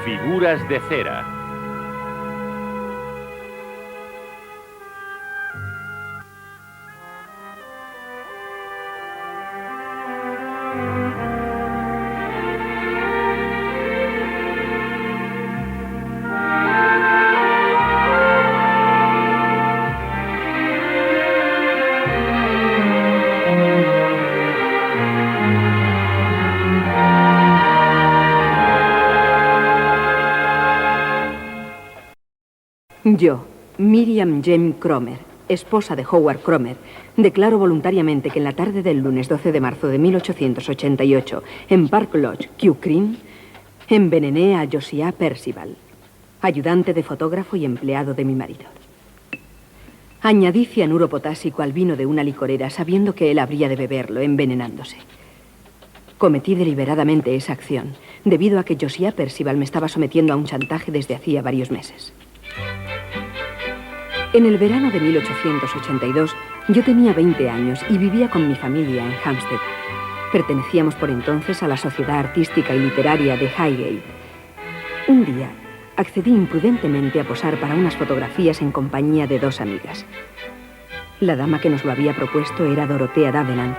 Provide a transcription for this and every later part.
Figuras de cera. Yo, Miriam Jane Cromer, esposa de Howard Cromer, declaro voluntariamente que en la tarde del lunes 12 de marzo de 1888, en Park Lodge, Kew Green, envenené a Josiah Percival, ayudante de fotógrafo y empleado de mi marido. Añadí cianuro potásico al vino de una licorera sabiendo que él habría de beberlo, envenenándose. Cometí deliberadamente esa acción, debido a que Josiah Percival me estaba sometiendo a un chantaje desde hacía varios meses. En el verano de 1882, yo tenía 20 años y vivía con mi familia en Hampstead. Pertenecíamos por entonces a la Sociedad Artística y Literaria de Highgate. Un día, accedí imprudentemente a posar para unas fotografías en compañía de dos amigas. La dama que nos lo había propuesto era Dorothea Davenant,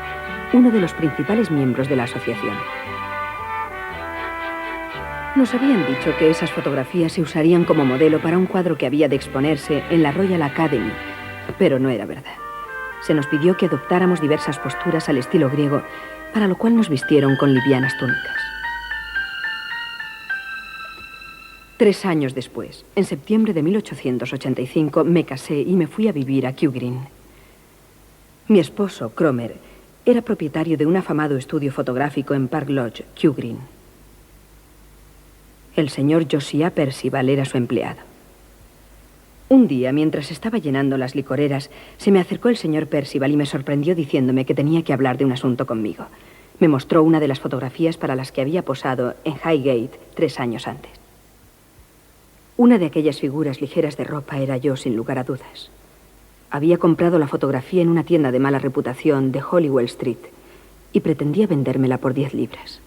uno de los principales miembros de la asociación. Nos habían dicho que esas fotografías se usarían como modelo para un cuadro que había de exponerse en la Royal Academy, pero no era verdad. Se nos pidió que adoptáramos diversas posturas al estilo griego, para lo cual nos vistieron con livianas túnicas. 3 años después, en septiembre de 1885, me casé y me fui a vivir a Kew Green. Mi esposo, Cromer, era propietario de un afamado estudio fotográfico en Park Lodge, Kew Green. El señor Josiah Percival era su empleado. Un día, mientras estaba llenando las licoreras, se me acercó el señor Percival y me sorprendió diciéndome que tenía que hablar de un asunto conmigo. Me mostró una de las fotografías para las que había posado en Highgate 3 años antes. Una de aquellas figuras ligeras de ropa era yo, sin lugar a dudas. Había comprado la fotografía en una tienda de mala reputación de Holywell Street y pretendía vendérmela por 10 libras.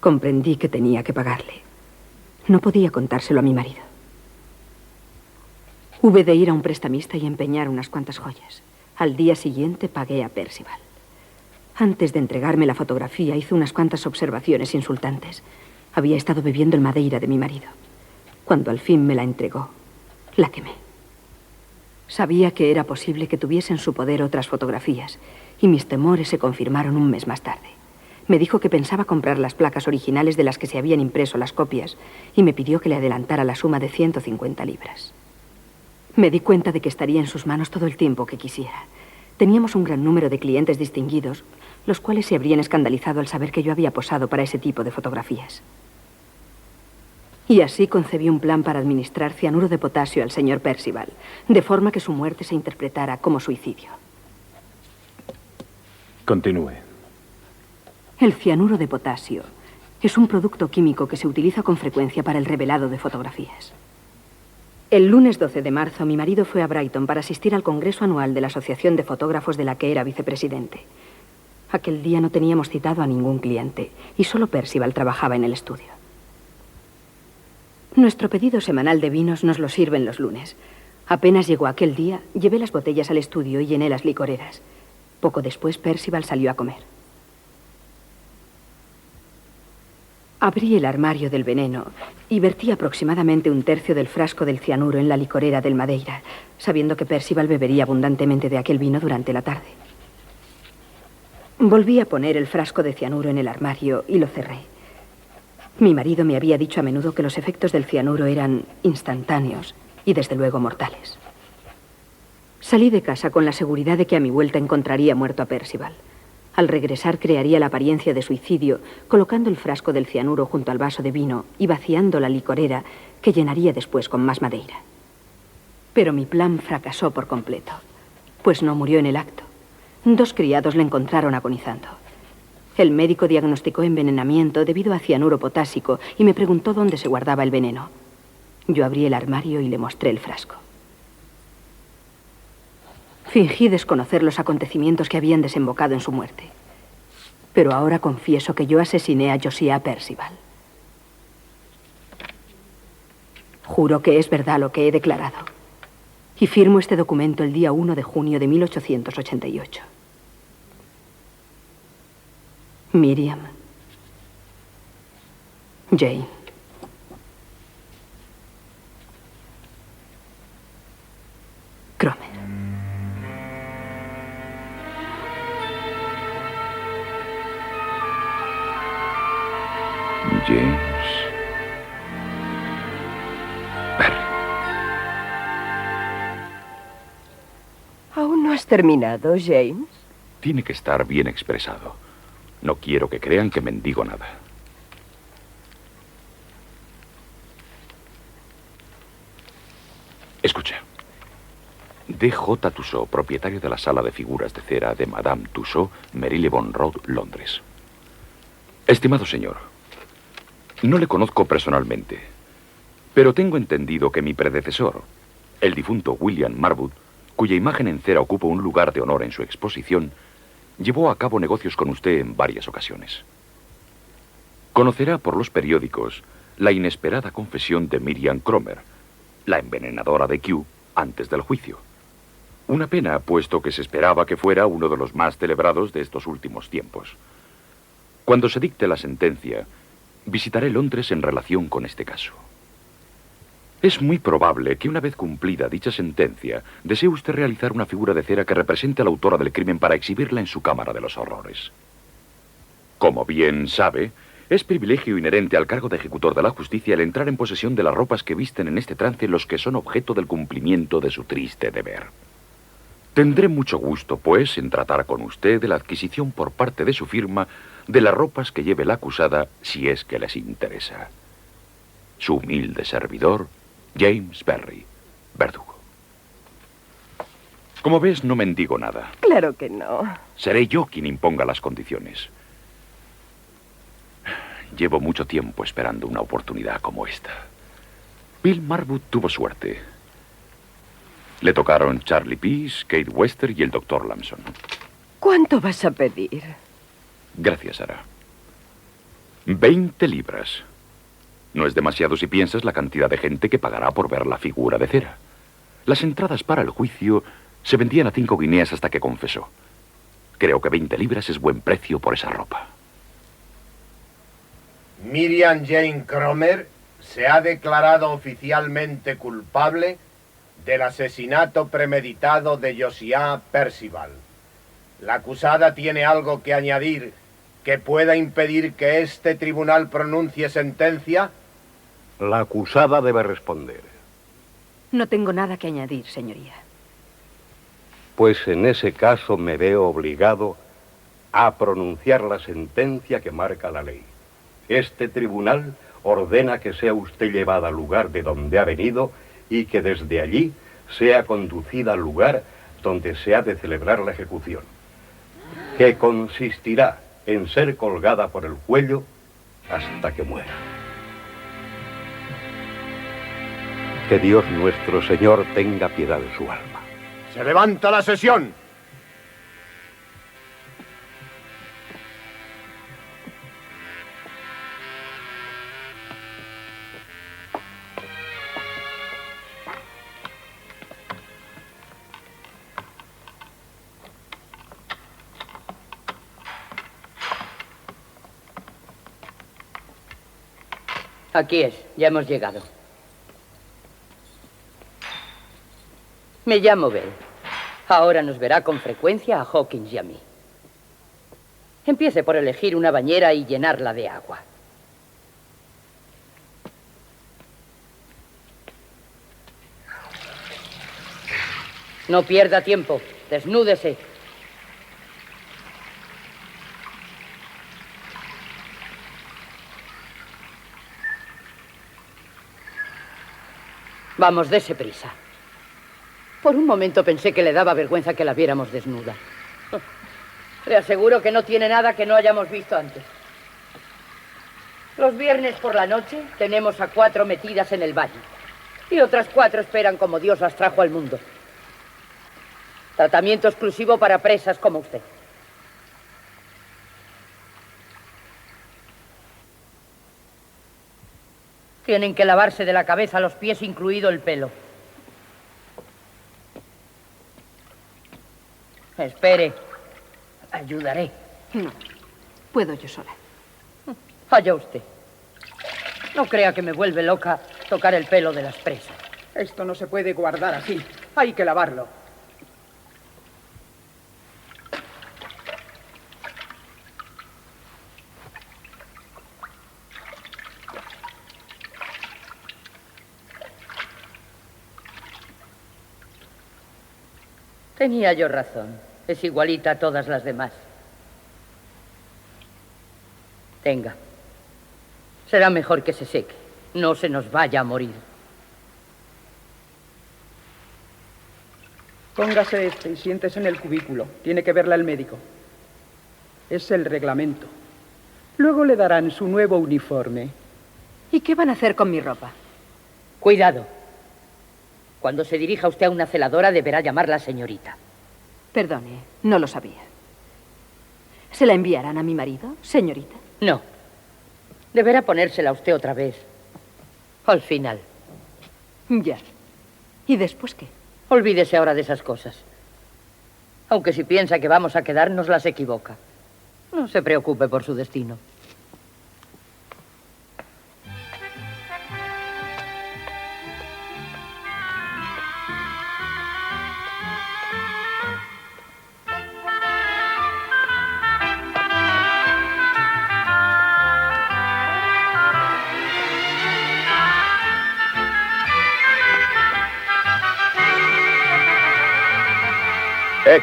Comprendí que tenía que pagarle. No podía contárselo a mi marido. Hube de ir a un prestamista y empeñar unas cuantas joyas. Al día siguiente pagué a Percival. Antes de entregarme la fotografía hizo unas cuantas observaciones insultantes. Había estado bebiendo el Madeira de mi marido. Cuando al fin me la entregó, la quemé. Sabía que era posible que tuviese en su poder otras fotografías, y mis temores se confirmaron un mes más tarde. Me dijo que pensaba comprar las placas originales de las que se habían impreso las copias y me pidió que le adelantara la suma de 150 libras. Me di cuenta de que estaría en sus manos todo el tiempo que quisiera. Teníamos un gran número de clientes distinguidos, los cuales se habrían escandalizado al saber que yo había posado para ese tipo de fotografías. Y así concebí un plan para administrar cianuro de potasio al señor Percival, de forma que su muerte se interpretara como suicidio. Continúe. El cianuro de potasio es un producto químico que se utiliza con frecuencia para el revelado de fotografías. El lunes 12 de marzo, mi marido fue a Brighton para asistir al congreso anual de la Asociación de Fotógrafos de la que era vicepresidente. Aquel día no teníamos citado a ningún cliente y solo Percival trabajaba en el estudio. Nuestro pedido semanal de vinos nos lo sirven los lunes. Apenas llegó aquel día, llevé las botellas al estudio y llené las licoreras. Poco después, Percival salió a comer. Abrí el armario del veneno y vertí aproximadamente 1/3 del frasco del cianuro en la licorera del Madeira, sabiendo que Percival bebería abundantemente de aquel vino durante la tarde. Volví a poner el frasco de cianuro en el armario y lo cerré. Mi marido me había dicho a menudo que los efectos del cianuro eran instantáneos y desde luego mortales. Salí de casa con la seguridad de que a mi vuelta encontraría muerto a Percival. Al regresar crearía la apariencia de suicidio, colocando el frasco del cianuro junto al vaso de vino y vaciando la licorera, que llenaría después con más Madeira. Pero mi plan fracasó por completo, pues no murió en el acto. 2 criados le encontraron agonizando. El médico diagnosticó envenenamiento debido a cianuro potásico y me preguntó dónde se guardaba el veneno. Yo abrí el armario y le mostré el frasco. Fingí desconocer los acontecimientos que habían desembocado en su muerte. Pero ahora confieso que yo asesiné a Josiah Percival. Juro que es verdad lo que he declarado. Y firmo este documento el día 1 de junio de 1888. Miriam. Jane. Cromer. James Berry. ¿Aún no has terminado, James? Tiene que estar bien expresado. No quiero que crean que mendigo nada. Escucha. D.J. Tussaud, propietario de la sala de figuras de cera de Madame Tussaud, Marylebone Road, Londres. Estimado señor, no le conozco personalmente, pero tengo entendido que mi predecesor, el difunto William Marwood, cuya imagen en cera ocupa un lugar de honor en su exposición, llevó a cabo negocios con usted en varias ocasiones. Conocerá por los periódicos la inesperada confesión de Miriam Cromer, la envenenadora de Kew, antes del juicio. Una pena, puesto que se esperaba que fuera uno de los más celebrados de estos últimos tiempos. Cuando se dicte la sentencia, visitaré Londres en relación con este caso. Es muy probable que una vez cumplida dicha sentencia, desee usted realizar una figura de cera que represente a la autora del crimen para exhibirla en su cámara de los horrores. Como bien sabe, es privilegio inherente al cargo de ejecutor de la justicia el entrar en posesión de las ropas que visten en este trance los que son objeto del cumplimiento de su triste deber. Tendré mucho gusto, pues, en tratar con usted de la adquisición por parte de su firma de las ropas que lleve la acusada, si es que les interesa. Su humilde servidor, James Berry, verdugo. Como ves, no mendigo nada. Claro que no. Seré yo quien imponga las condiciones. Llevo mucho tiempo esperando una oportunidad como esta. Bill Marwood tuvo suerte. Le tocaron Charlie Peace, Kate Wester y el Dr. Lamson. ¿Cuánto vas a pedir? Gracias, Sara. 20 libras. No es demasiado si piensas la cantidad de gente que pagará por ver la figura de cera. Las entradas para el juicio se vendían a 5 guineas hasta que confesó. Creo que 20 libras es buen precio por esa ropa. Miriam Jane Cromer se ha declarado oficialmente culpable del asesinato premeditado de Josiah Percival. ¿La acusada tiene algo que añadir que pueda impedir que este tribunal pronuncie sentencia? La acusada debe responder. No tengo nada que añadir, señoría. Pues en ese caso me veo obligado a pronunciar la sentencia que marca la ley. Este tribunal ordena que sea usted llevada al lugar de donde ha venido y que desde allí sea conducida al lugar donde se ha de celebrar la ejecución, que consistirá en ser colgada por el cuello hasta que muera. Que Dios nuestro Señor tenga piedad de su alma. ¡Se levanta la sesión! Aquí es, ya hemos llegado. Me llamo Bell. Ahora nos verá con frecuencia a Hawkins y a mí. Empiece por elegir una bañera y llenarla de agua. No pierda tiempo. Desnúdese. Vamos, dese prisa. Por un momento pensé que le daba vergüenza que la viéramos desnuda. Le aseguro que no tiene nada que no hayamos visto antes. Los viernes por la noche tenemos a 4 metidas en el baño. Y otras 4 esperan como Dios las trajo al mundo. Tratamiento exclusivo para presas como usted. Tienen que lavarse de la cabeza a los pies, incluido el pelo. Espere. Ayudaré. No, puedo yo sola. Allá usted. No crea que me vuelve loca tocar el pelo de las presas. Esto no se puede guardar así. Hay que lavarlo. Tenía yo razón. Es igualita a todas las demás. Tenga. Será mejor que se seque. No se nos vaya a morir. Póngase este y siéntese en el cubículo. Tiene que verla el médico. Es el reglamento. Luego le darán su nuevo uniforme. ¿Y qué van a hacer con mi ropa? Cuidado. Cuando se dirija usted a una celadora, deberá llamarla señorita. Perdone, no lo sabía. ¿Se la enviarán a mi marido, señorita? No. Deberá ponérsela usted otra vez. Al final. Ya. ¿Y después qué? Olvídese ahora de esas cosas. Aunque si piensa que vamos a quedarnos, las equivoca. No se preocupe por su destino.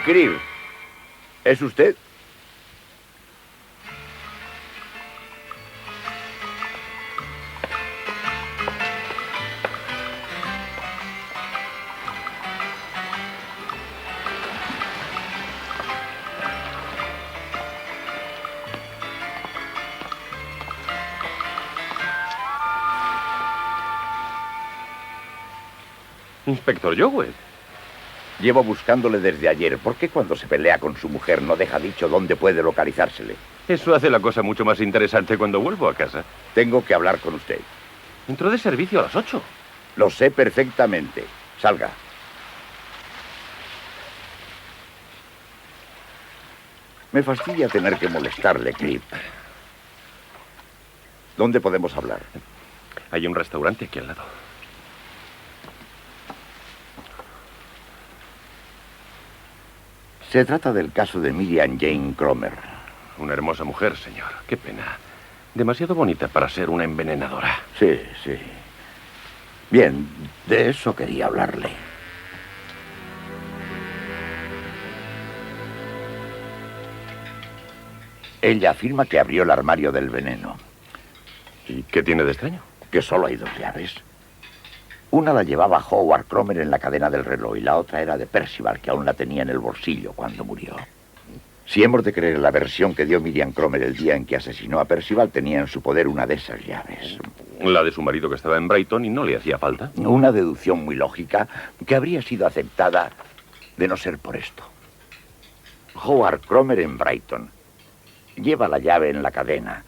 Creel, ¿es usted? Inspector Jowett. Llevo buscándole desde ayer. ¿Por qué cuando se pelea con su mujer no deja dicho dónde puede localizársele? Eso hace la cosa mucho más interesante cuando vuelvo a casa. Tengo que hablar con usted. Entró de servicio a las 8. Lo sé perfectamente. Salga. Me fastidia tener que molestarle, Crip. ¿Dónde podemos hablar? Hay un restaurante aquí al lado. Se trata del caso de Miriam Jane Cromer. Una hermosa mujer, señor. Qué pena. Demasiado bonita para ser una envenenadora. Sí, sí. Bien, de eso quería hablarle. Ella afirma que abrió el armario del veneno. ¿Y qué tiene de extraño? Que solo hay 2 llaves. Una la llevaba Howard Cromer en la cadena del reloj y la otra era de Percival, que aún la tenía en el bolsillo cuando murió. Si hemos de creer la versión que dio Miriam Cromer el día en que asesinó a Percival, tenía en su poder una de esas llaves. La de su marido, que estaba en Brighton y no le hacía falta. Una deducción muy lógica que habría sido aceptada de no ser por esto. Howard Cromer en Brighton. Lleva la llave en la cadena.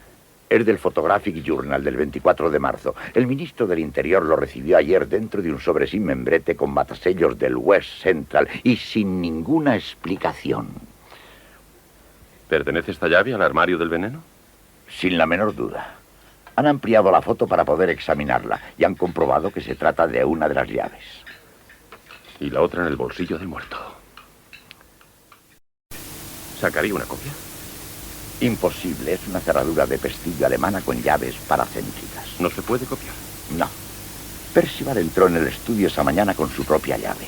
Es del Photographic Journal del 24 de marzo. El ministro del Interior lo recibió ayer dentro de un sobre sin membrete con matasellos del West Central y sin ninguna explicación. ¿Pertenece esta llave al armario del veneno? Sin la menor duda. Han ampliado la foto para poder examinarla y han comprobado que se trata de una de las llaves. Y la otra en el bolsillo del muerto. ¿Sacaría una copia? Imposible, es una cerradura de pestillo alemana con llaves paracéntricas. ¿No se puede copiar? No. Percival entró en el estudio esa mañana con su propia llave.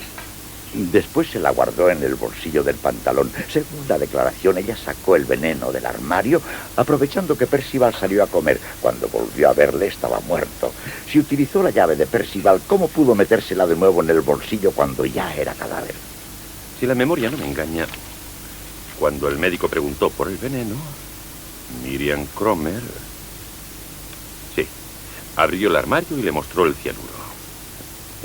Después se la guardó en el bolsillo del pantalón. Según la declaración, ella sacó el veneno del armario, aprovechando que Percival salió a comer. Cuando volvió a verle, estaba muerto. Si utilizó la llave de Percival, ¿cómo pudo metérsela de nuevo en el bolsillo cuando ya era cadáver? Si la memoria no me engaña, cuando el médico preguntó por el veneno, Miriam Cromer... Sí, abrió el armario y le mostró el cianuro.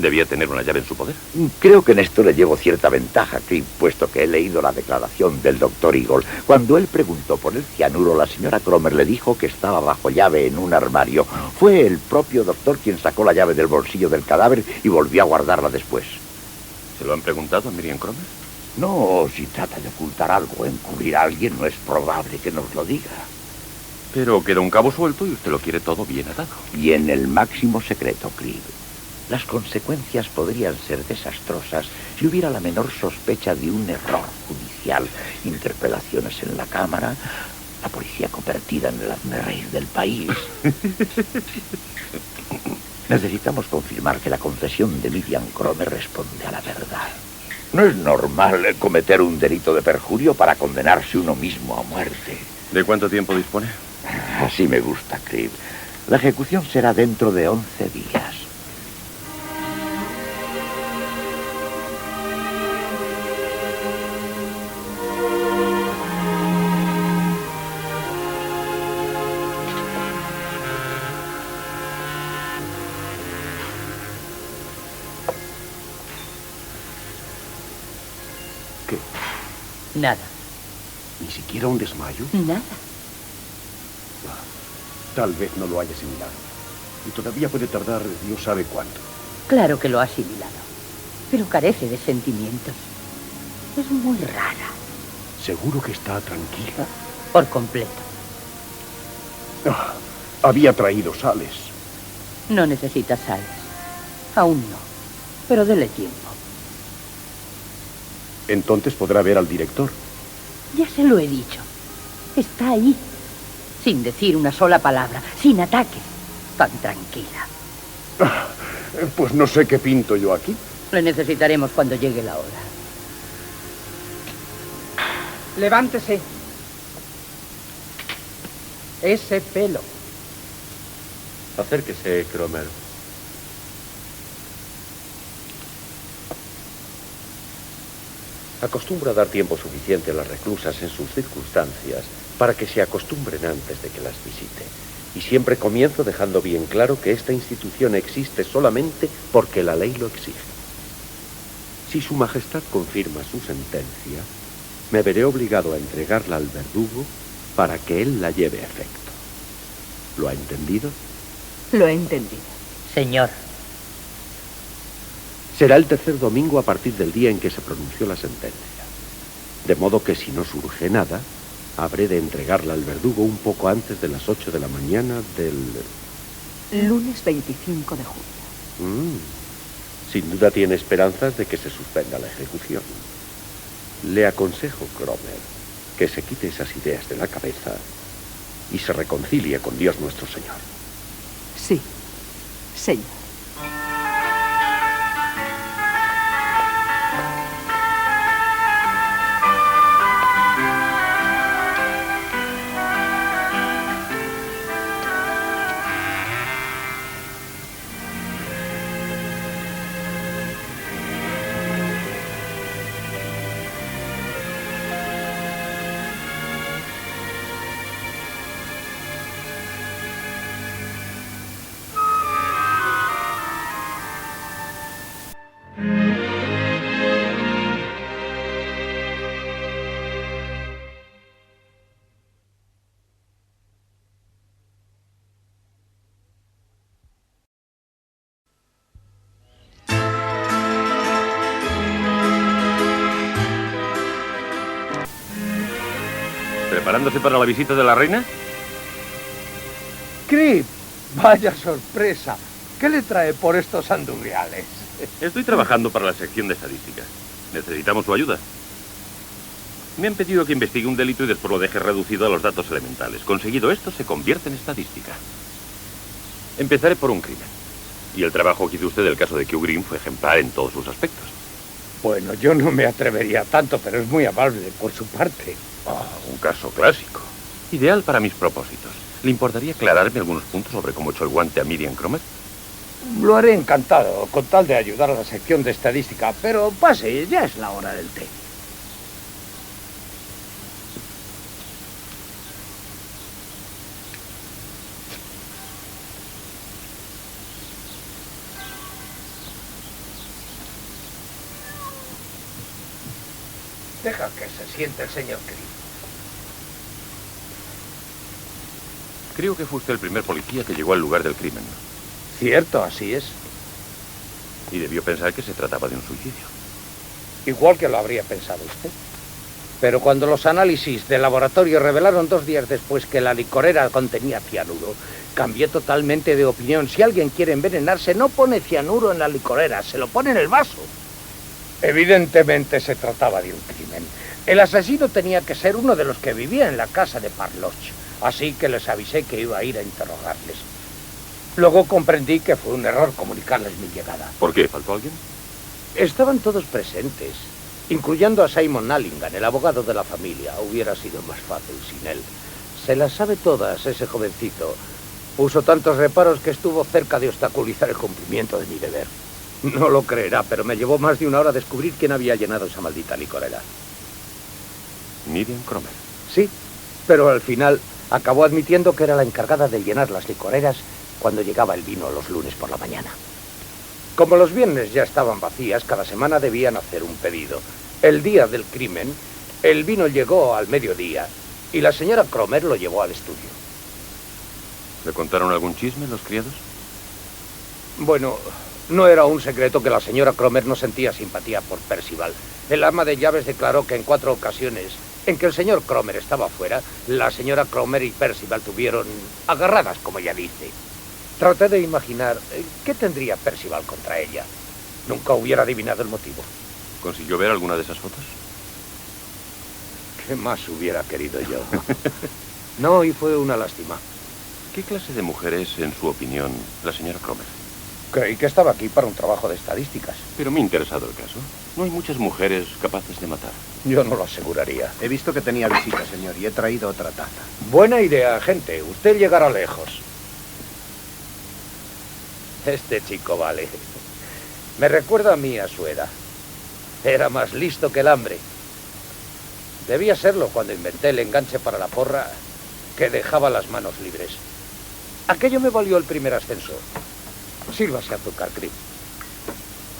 Debía tener una llave en su poder. Creo que en esto le llevo cierta ventaja, Creep, puesto que he leído la declaración del Dr. Eagle. Cuando él preguntó por el cianuro, la señora Cromer le dijo que estaba bajo llave en un armario. Fue el propio doctor quien sacó la llave del bolsillo del cadáver y volvió a guardarla después. ¿Se lo han preguntado a Miriam Cromer? No, si trata de ocultar algo, encubrir a alguien, no es probable que nos lo diga. Pero queda un cabo suelto y usted lo quiere todo bien atado. Y en el máximo secreto, Creep. Las consecuencias podrían ser desastrosas si hubiera la menor sospecha de un error judicial. Interpelaciones en la Cámara, la policía convertida en el hazmerreír del país. Necesitamos confirmar que la confesión de Miriam Cromer responde a la verdad. No es normal cometer un delito de perjurio para condenarse uno mismo a muerte. ¿De cuánto tiempo dispone? Así me gusta, Creep. La ejecución será dentro de 11 días. Nada. ¿Ni siquiera un desmayo? Nada. Tal vez no lo haya asimilado. Y todavía puede tardar Dios sabe cuánto. Claro que lo ha asimilado. Pero carece de sentimientos. Es muy rara. ¿Seguro que está tranquila? Por completo. Había traído sales. No necesita sales. Aún no. Pero dele tiempo. Entonces podrá ver al director. Ya se lo he dicho. Está ahí. Sin decir una sola palabra. Sin ataques. Tan tranquila. Pues no sé qué pinto yo aquí. Le necesitaremos cuando llegue la hora. Levántese. Ese pelo. Acérquese, Cromer. Acostumbro a dar tiempo suficiente a las reclusas en sus circunstancias para que se acostumbren antes de que las visite. Y siempre comienzo dejando bien claro que esta institución existe solamente porque la ley lo exige. Si Su Majestad confirma su sentencia, me veré obligado a entregarla al verdugo para que él la lleve a efecto. ¿Lo ha entendido? Lo he entendido. Señor. Será el tercer domingo a partir del día en que se pronunció la sentencia. De modo que si no surge nada, habré de entregarla al verdugo un poco antes de las 8 de la mañana del... Lunes 25 de julio. Sin duda tiene esperanzas de que se suspenda la ejecución. Le aconsejo, Cromer, que se quite esas ideas de la cabeza y se reconcilie con Dios nuestro Señor. Sí, señor. ¿Preparándose para la visita de la reina? Creep, vaya sorpresa. ¿Qué le trae por estos andurriales? Estoy trabajando para la sección de estadística. Necesitamos su ayuda. Me han pedido que investigue un delito y después lo deje reducido a los datos elementales. Conseguido esto, se convierte en estadística. Empezaré por un crimen. Y el trabajo que hizo usted del caso de Kew Green fue ejemplar en todos sus aspectos. Bueno, yo no me atrevería tanto, pero es muy amable por su parte. Un caso clásico. Ideal para mis propósitos. ¿Le importaría aclararme algunos puntos sobre cómo echó el guante a Miriam Cromer? Lo haré encantado, con tal de ayudar a la sección de estadística. Pero pase, ya es la hora del té. Deja que se siente el señor Cripp. Creo que fue usted el primer policía que llegó al lugar del crimen. Cierto, así es. Y debió pensar que se trataba de un suicidio. Igual que lo habría pensado usted. Pero cuando los análisis de laboratorio revelaron 2 días después que la licorera contenía cianuro, cambié totalmente de opinión. Si alguien quiere envenenarse, no pone cianuro en la licorera, se lo pone en el vaso. Evidentemente se trataba de un crimen. El asesino tenía que ser uno de los que vivía en la casa de Parloch, así que les avisé que iba a ir a interrogarles. Luego comprendí que fue un error comunicarles mi llegada. ¿Por qué? ¿Faltó alguien? Estaban todos presentes, incluyendo a Simon Nallingham, el abogado de la familia. Hubiera sido más fácil sin él. Se las sabe todas, ese jovencito. Puso tantos reparos que estuvo cerca de obstaculizar el cumplimiento de mi deber. No lo creerá, pero me llevó más de 1 hora descubrir quién había llenado esa maldita licorera. Miriam Cromer. Sí, pero al final acabó admitiendo que era la encargada de llenar las licoreras cuando llegaba el vino los lunes por la mañana. Como los viernes ya estaban vacías, cada semana debían hacer un pedido. El día del crimen, el vino llegó al mediodía y la señora Cromer lo llevó al estudio. ¿Le contaron algún chisme los criados? Bueno, no era un secreto que la señora Cromer no sentía simpatía por Percival. El ama de llaves declaró que en 4 ocasiones en que el señor Cromer estaba fuera, la señora Cromer y Percival tuvieron agarradas, como ella dice. Traté de imaginar qué tendría Percival contra ella. Nunca hubiera adivinado el motivo. ¿Consiguió ver alguna de esas fotos? ¿Qué más hubiera querido yo? No, y fue una lástima. ¿Qué clase de mujer es, en su opinión, la señora Cromer? Creí que estaba aquí para un trabajo de estadísticas. Pero me ha interesado el caso. No hay muchas mujeres capaces de matar. Yo no lo aseguraría. He visto que tenía visita, señor, y he traído otra taza. Buena idea, gente. Usted llegará lejos. Este chico vale. Me recuerda a mí a su edad. Era más listo que el hambre. Debía serlo cuando inventé el enganche para la porra que dejaba las manos libres. Aquello me valió el primer ascenso. Sírvase azúcar, Cripp.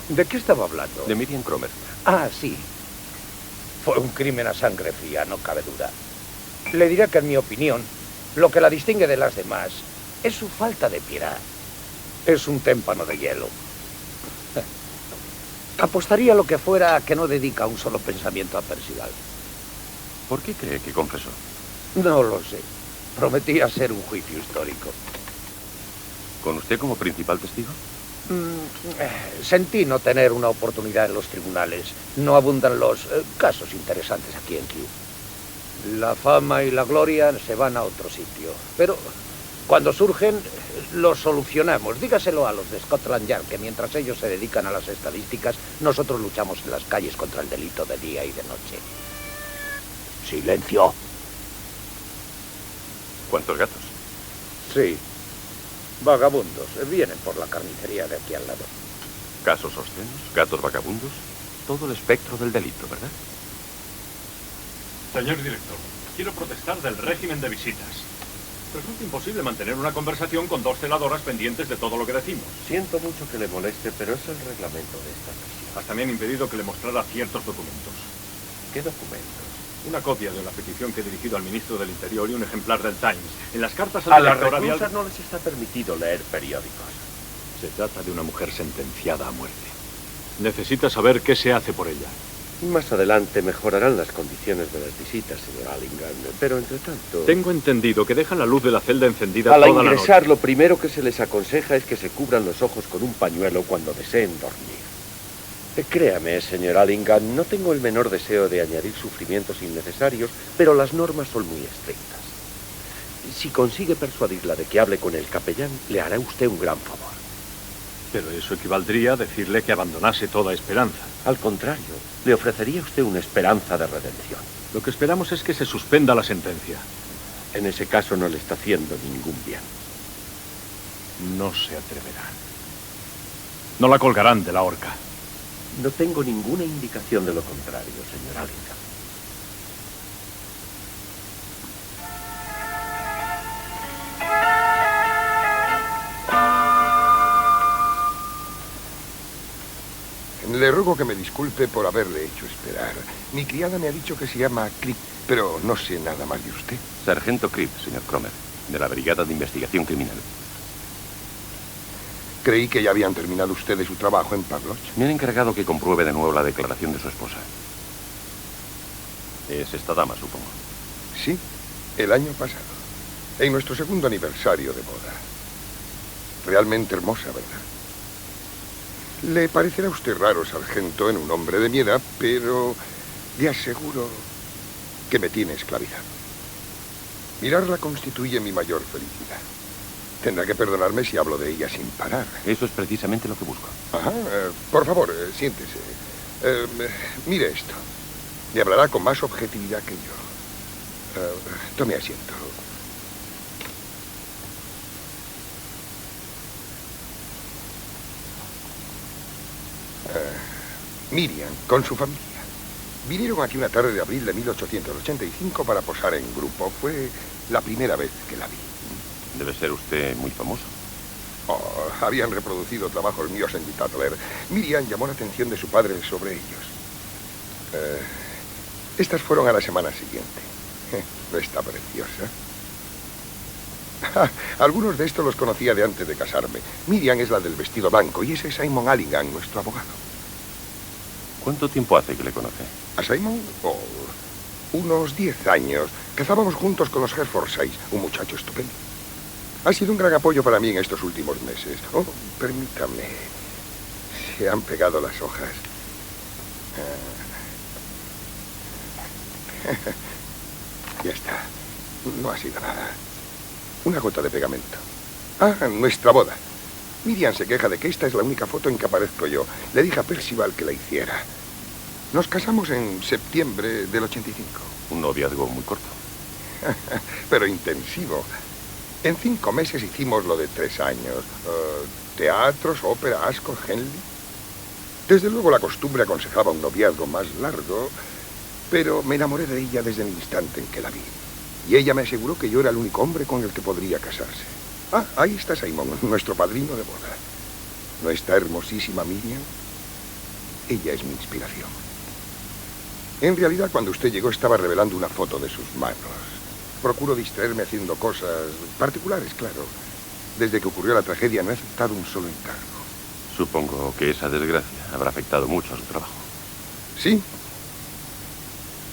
¿De qué estaba hablando? De Miriam Cromer. Ah, sí. Fue un crimen a sangre fría, no cabe duda. Le diré que, en mi opinión, lo que la distingue de las demás es su falta de piedad. Es un témpano de hielo. Apostaría lo que fuera a que no dedica un solo pensamiento a Percival. ¿Por qué cree que confesó? No lo sé. Prometía ser un juicio histórico. ¿Con usted como principal testigo? Sentí no tener una oportunidad en los tribunales. No abundan los casos interesantes aquí en Kew. La fama y la gloria se van a otro sitio. Pero cuando surgen, los solucionamos. Dígaselo a los de Scotland Yard, que mientras ellos se dedican a las estadísticas, nosotros luchamos en las calles contra el delito de día y de noche. ¡Silencio! ¿Cuántos gatos? Sí. Vagabundos. Vienen por la carnicería de aquí al lado. Casos obscenos, gatos vagabundos, todo el espectro del delito, ¿verdad? Señor director, quiero protestar del régimen de visitas. Resulta imposible mantener una conversación con 2 celadoras pendientes de todo lo que decimos. Siento mucho que le moleste, pero es el reglamento de esta sesión. Hasta me han impedido que le mostrara ciertos documentos. ¿Qué documentos? Una copia de la petición que he dirigido al ministro del Interior y un ejemplar del Times. En las cartas A al las director había... reclusas no les está permitido leer periódicos. Se trata de una mujer sentenciada a muerte. Necesita saber qué se hace por ella. Más adelante mejorarán las condiciones de las visitas, señor Allingham, pero entre tanto... Tengo entendido que dejan la luz de la celda encendida Al toda la ingresar, noche. lo primero que se les aconseja es que se cubran los ojos con un pañuelo cuando deseen dormir. Créame, señor Allingham, no tengo el menor deseo de añadir sufrimientos innecesarios, pero las normas son muy estrictas. Si consigue persuadirla de que hable con el capellán, le hará usted un gran favor. Pero eso equivaldría a decirle que abandonase toda esperanza. Al contrario, le ofrecería a usted una esperanza de redención. Lo que esperamos es que se suspenda la sentencia. En ese caso no le está haciendo ningún bien. No se atreverán. No la colgarán de la horca. No tengo ninguna indicación de lo contrario, señor Allingham. En Le ruego que me disculpe por haberle hecho esperar. Mi criada me ha dicho que se llama Cripp, pero no sé nada más de usted. Sargento Cripp, señor Cromer, de la Brigada de Investigación Criminal. Creí que ya habían terminado ustedes su trabajo en Pavloch. Me han encargado que compruebe de nuevo la declaración de su esposa. Es esta dama, supongo. Sí, el año pasado, en nuestro segundo aniversario de boda. Realmente hermosa, ¿verdad? Le parecerá a usted raro, sargento, en un hombre de mi edad, pero le aseguro que me tiene esclavizado. Mirarla constituye mi mayor felicidad. Tendrá que perdonarme si hablo de ella sin parar. Eso es precisamente lo que busco. Ajá, por favor, siéntese. Mire esto. Le hablará con más objetividad que yo. Tome asiento. Miriam, con su familia. Vinieron aquí una tarde de abril de 1885 para posar en grupo. Fue la primera vez que la vi. Debe ser usted muy famoso. Oh, habían reproducido trabajos míos en Tatler. Miriam llamó la atención de su padre sobre ellos. Estas fueron a la semana siguiente. ¿No está preciosa? Algunos de estos los conocía de antes de casarme. Miriam es la del vestido blanco y ese es Simon Allingham, nuestro abogado. ¿Cuánto tiempo hace que le conoce? ¿A Simon? Oh, unos 10 años. Cazábamos juntos con los Herefordshire, un muchacho estupendo. Ha sido un gran apoyo para mí en estos últimos meses. Oh, permítame. Se han pegado las hojas. Ya está. No ha sido nada. Una gota de pegamento. Nuestra boda. Miriam se queja de que esta es la única foto en que aparezco yo. Le dije a Percival que la hiciera. Nos casamos en septiembre del 85. Un noviazgo muy corto. Pero intensivo. En 5 meses hicimos lo de 3 años. Teatros, ópera, Ascot, Henley. Desde luego la costumbre aconsejaba un noviazgo más largo, pero me enamoré de ella desde el instante en que la vi. Y ella me aseguró que yo era el único hombre con el que podría casarse. Ahí está Simon, nuestro padrino de boda. ¿No está hermosísima Miriam? Ella es mi inspiración. En realidad, cuando usted llegó, estaba revelando una foto de sus manos. Procuro distraerme haciendo cosas particulares, claro. Desde que ocurrió la tragedia no he aceptado un solo encargo. Supongo que esa desgracia habrá afectado mucho a su trabajo. Sí.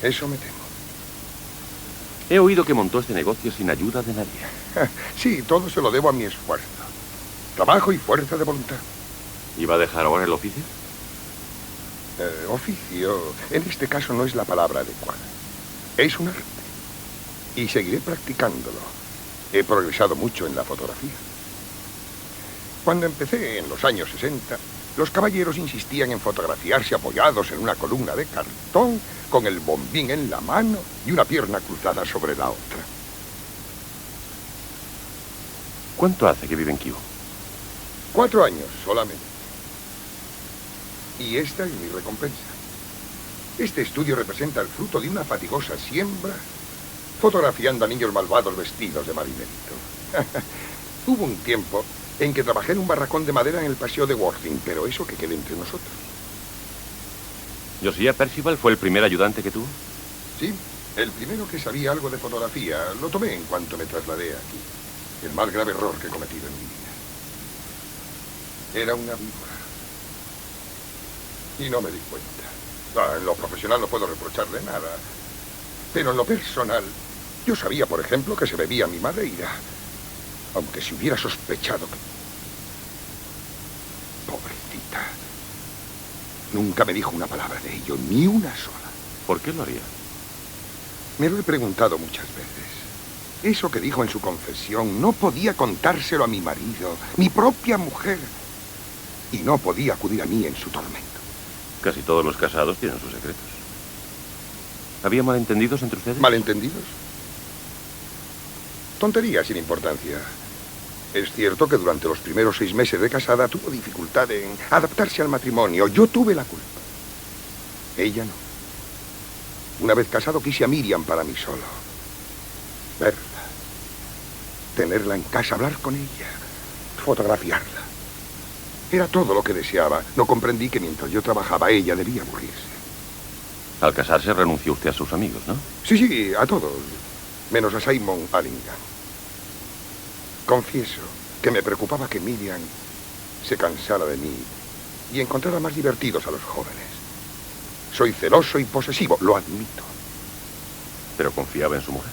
Eso me temo. He oído que montó este negocio sin ayuda de nadie. Sí, todo se lo debo a mi esfuerzo. Trabajo y fuerza de voluntad. ¿Y va a dejar ahora el oficio? Oficio, en este caso no es la palabra adecuada. Es un arte. Y seguiré practicándolo. He progresado mucho en la fotografía. Cuando empecé en los años 60, los caballeros insistían en fotografiarse apoyados en una columna de cartón, con el bombín en la mano y una pierna cruzada sobre la otra. ¿Cuánto hace que vive en Kew? 4 años solamente. Y esta es mi recompensa. Este estudio representa el fruto de una fatigosa siembra, fotografiando a niños malvados vestidos de marinerito. Hubo un tiempo en que trabajé en un barracón de madera en el paseo de Worthing, pero eso que quede entre nosotros. ¿Josiah Percival fue el primer ayudante que tuvo? Sí, el primero que sabía algo de fotografía. Lo tomé en cuanto me trasladé aquí. El más grave error que he cometido en mi vida. Era una víbora. Y no me di cuenta. En lo profesional no puedo reprocharle nada. Pero en lo personal, yo sabía, por ejemplo, que se bebía mi madeira. Aunque se hubiera sospechado que... Pobrecita. Nunca me dijo una palabra de ello, ni una sola. ¿Por qué lo haría? Me lo he preguntado muchas veces. Eso que dijo en su confesión no podía contárselo a mi marido, mi propia mujer. Y no podía acudir a mí en su tormento. Casi todos los casados tienen sus secretos. ¿Había malentendidos entre ustedes? ¿Malentendidos? Tonterías sin importancia. Es cierto que durante los primeros 6 meses de casada tuvo dificultad en adaptarse al matrimonio. Yo tuve la culpa. Ella no. Una vez casado quise a Miriam para mí solo. Verla. Tenerla en casa, hablar con ella. Fotografiarla. Era todo lo que deseaba. No comprendí que mientras yo trabajaba, ella debía aburrirse. Al casarse renunció usted a sus amigos, ¿no? Sí, a todos. Menos a Simon Allingham. Confieso que me preocupaba que Miriam se cansara de mí y encontrara más divertidos a los jóvenes. Soy celoso y posesivo, lo admito. Pero confiaba en su mujer.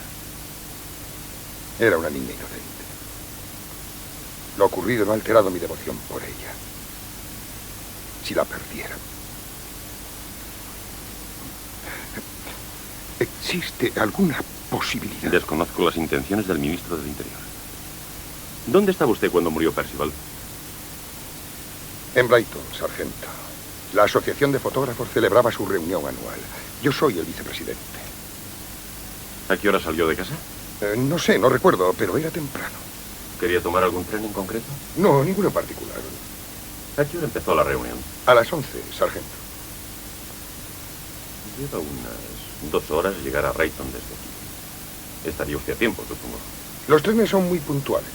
Era una niña inocente. Lo ocurrido no ha alterado mi devoción por ella. Si la perdiera. ¿Existe alguna posibilidad? Desconozco las intenciones del ministro del Interior. ¿Dónde estaba usted cuando murió Percival? En Brighton, sargento. La Asociación de Fotógrafos celebraba su reunión anual. Yo soy el vicepresidente. ¿A qué hora salió de casa? No sé, no recuerdo, pero era temprano. ¿Quería tomar algún tren en concreto? No, ninguno en particular. ¿A qué hora empezó la reunión? A las 11, sargento. Lleva unas 2 horas llegar a Brighton desde aquí. Estaría usted a tiempo, supongo. Los trenes son muy puntuales.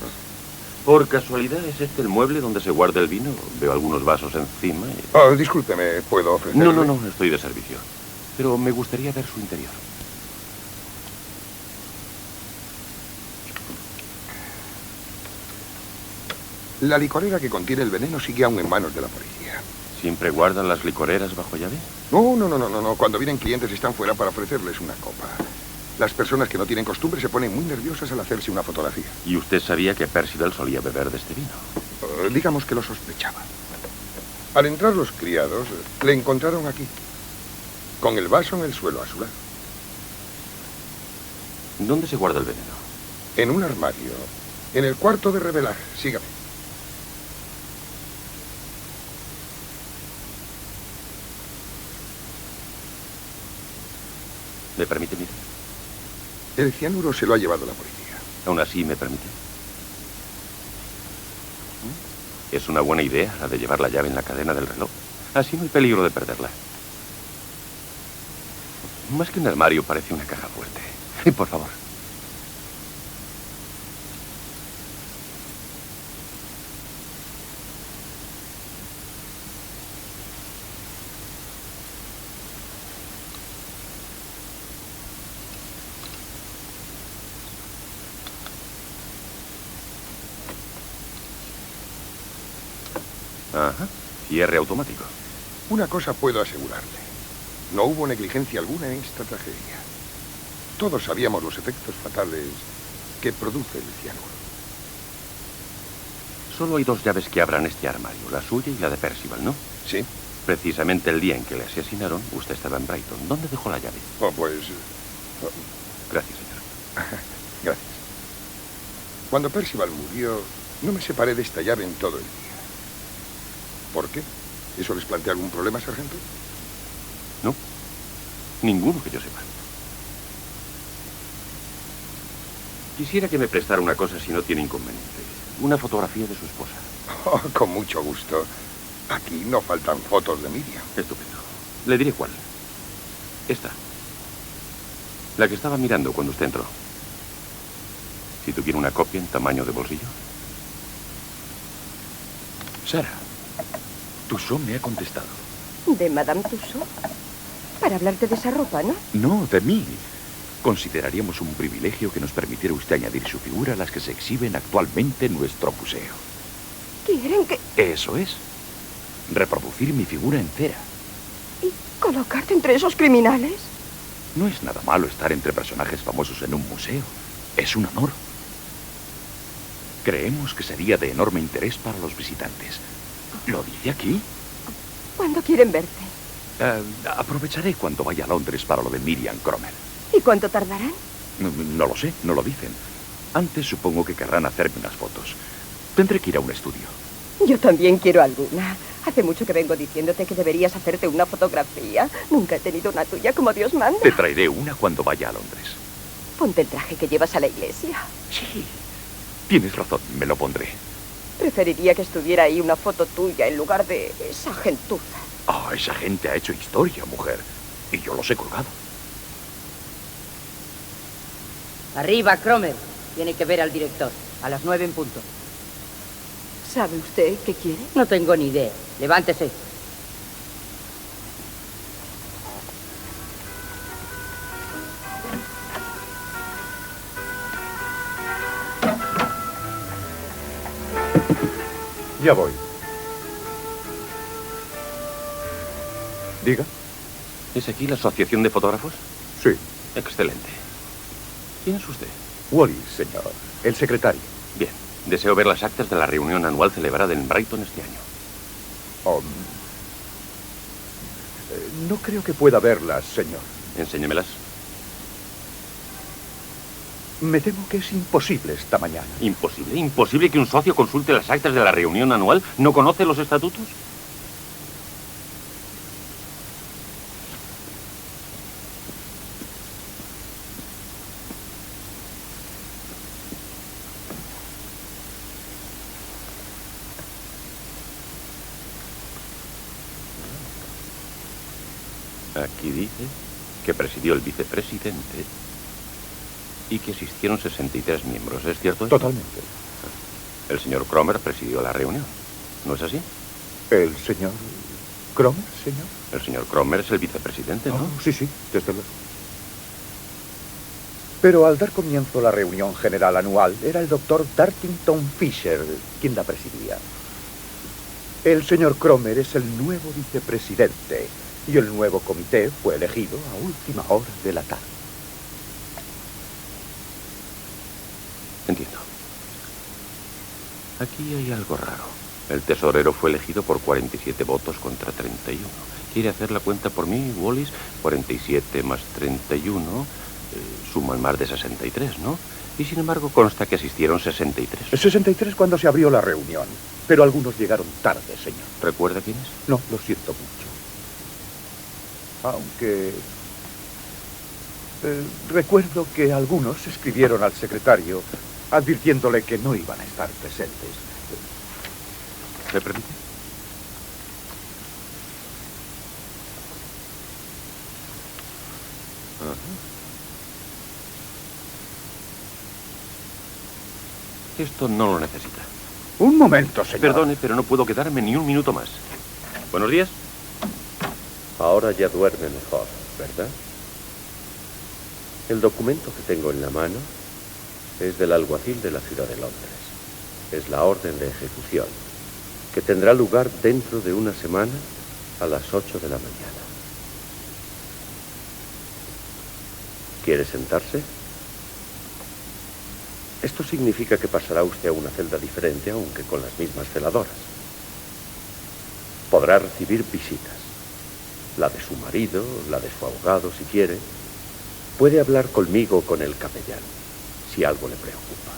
¿Por casualidad es este el mueble donde se guarda el vino? Veo algunos vasos encima y... Oh, discúlpeme, ¿puedo ofrecerle? No, estoy de servicio. Pero me gustaría ver su interior. La licorera que contiene el veneno sigue aún en manos de la policía. ¿Siempre guardan las licoreras bajo llave? No. Cuando vienen clientes están fuera para ofrecerles una copa. Las personas que no tienen costumbre se ponen muy nerviosas al hacerse una fotografía. ¿Y usted sabía que Percival solía beber de este vino? Digamos que lo sospechaba. Al entrar los criados, le encontraron aquí, con el vaso en el suelo a su lado. ¿Dónde se guarda el veneno? En un armario, en el cuarto de revelar. Sígame. ¿Me permite mirar? El cianuro se lo ha llevado la policía. ¿Aún así me permite? Es una buena idea la de llevar la llave en la cadena del reloj. Así no hay peligro de perderla. Más que un armario, parece una caja fuerte. Y por favor. Ajá, cierre automático. Una cosa puedo asegurarle. No hubo negligencia alguna en esta tragedia. Todos sabíamos los efectos fatales que produce el cianuro. Solo hay 2 llaves que abran este armario, la suya y la de Percival, ¿no? Sí. Precisamente el día en que le asesinaron, usted estaba en Brighton. ¿Dónde dejó la llave? Gracias, señor. Gracias. Cuando Percival murió, no me separé de esta llave en todo el día. ¿Por qué? ¿Eso les plantea algún problema, sargento? No, ninguno que yo sepa. Quisiera que me prestara una cosa si no tiene inconveniente. Una fotografía de su esposa. Oh, con mucho gusto. Aquí no faltan fotos de Miriam. Estupendo. Le diré cuál. Esta. La que estaba mirando cuando usted entró. Si tuviera una copia en tamaño de bolsillo. Sara, Tussaud me ha contestado. ¿De Madame Tussaud? Para hablarte de esa ropa, ¿no? No, de mí. Consideraríamos un privilegio que nos permitiera usted añadir su figura a las que se exhiben actualmente en nuestro museo. ¿Quieren que...? Eso es. Reproducir mi figura entera. ¿Y colocarte entre esos criminales? No es nada malo estar entre personajes famosos en un museo. Es un honor. Creemos que sería de enorme interés para los visitantes. ¿Lo dice aquí? ¿Cuándo quieren verte? Aprovecharé cuando vaya a Londres para lo de Miriam Cromer. ¿Y cuánto tardarán? No lo sé, no lo dicen. Antes supongo que querrán hacerme unas fotos. Tendré que ir a un estudio. Yo también quiero alguna. Hace mucho que vengo diciéndote que deberías hacerte una fotografía. Nunca he tenido una tuya como Dios manda. Te traeré una cuando vaya a Londres. Ponte el traje que llevas a la iglesia. Sí, tienes razón, me lo pondré. Preferiría que estuviera ahí una foto tuya en lugar de esa gentuza. Oh, esa gente ha hecho historia, mujer. Y yo los he colgado. Arriba, Cromer. Tiene que ver al director. A las 9 en punto. ¿Sabe usted qué quiere? No tengo ni idea. Levántese. Ya voy. Diga. ¿Es aquí la Asociación de Fotógrafos? Sí. Excelente. ¿Quién es usted? Wallis, señor. El secretario. Bien. Deseo ver las actas de la reunión anual celebrada en Brighton este año. No creo que pueda verlas, señor. Enséñemelas. Me temo que es imposible esta mañana. ¿Imposible? ¿Imposible que un socio consulte las actas de la reunión anual? ¿No conoce los estatutos? Aquí dice que presidió el vicepresidente y que asistieron 63 miembros. ¿Es cierto eso? Totalmente. El señor Cromer presidió la reunión. ¿No es así? ¿El señor Cromer, señor? El señor Cromer es el vicepresidente, ¿no? Sí, desde luego. Pero al dar comienzo la reunión general anual, era el doctor Dartington Fisher quien la presidía. El señor Cromer es el nuevo vicepresidente y el nuevo comité fue elegido a última hora de la tarde. Entiendo. Aquí hay algo raro. El tesorero fue elegido por 47 votos contra 31. ¿Quiere hacer la cuenta por mí, Wallis? 47 más 31 suman más de 63, ¿no? Y sin embargo consta que asistieron 63. 63 cuando se abrió la reunión, pero algunos llegaron tarde, señor. ¿Recuerda quiénes? No, lo siento mucho. Aunque recuerdo que algunos escribieron al secretario advirtiéndole que no iban a estar presentes. ¿Me permite? Ajá. Esto no lo necesita. Un momento, señor. Perdone, pero no puedo quedarme ni un minuto más. Buenos días. Ahora ya duerme mejor, ¿verdad? El documento que tengo en la mano es del alguacil de la ciudad de Londres. Es la orden de ejecución, que tendrá lugar dentro de una semana a las 8 de la mañana. ¿Quiere sentarse? Esto significa que pasará usted a una celda diferente, aunque con las mismas celadoras. Podrá recibir visitas. La de su marido, la de su abogado, si quiere. Puede hablar conmigo o con el capellán, si algo le preocupa.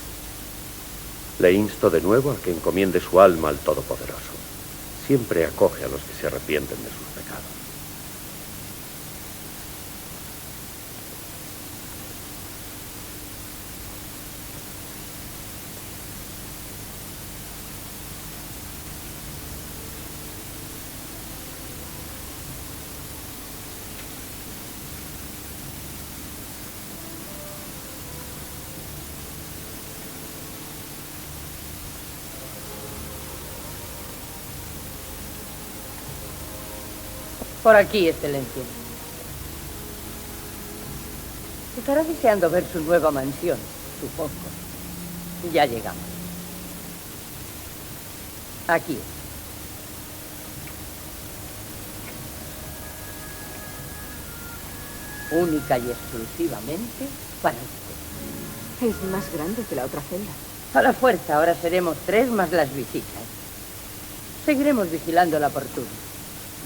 Le insto de nuevo a que encomiende su alma al Todopoderoso. Siempre acoge a los que se arrepienten de sus pecados. Por aquí, Excelencia. Estará deseando ver su nueva mansión, supongo. Ya llegamos. Aquí. Única y exclusivamente para usted. Es más grande que la otra celda. A la fuerza, ahora seremos 3 más las visitas. Seguiremos vigilándola por turno.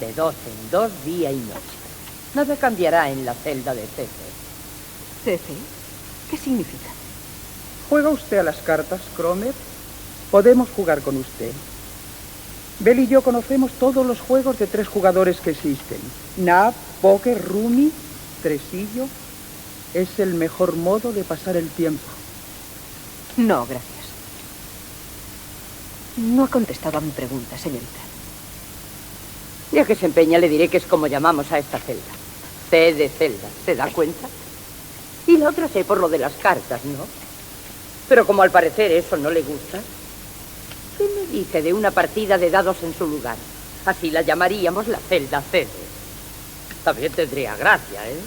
De 2 en 2, día y noche. Nada cambiará en la celda de CC. ¿CC? ¿Qué significa? ¿Juega usted a las cartas, Cromer? Podemos jugar con usted. Bell y yo conocemos todos los juegos de 3 jugadores que existen. Nab, póker, rummy, tresillo. Es el mejor modo de pasar el tiempo. No, gracias. No ha contestado a mi pregunta, señorita. Ya que se empeña, le diré que es como llamamos a esta celda. C de celda, ¿se da cuenta? Y la otra C por lo de las cartas, ¿no? Pero como al parecer eso no le gusta, ¿Qué me dije de una partida de dados en su lugar? Así la llamaríamos la celda CD. También tendría gracia, ¿eh?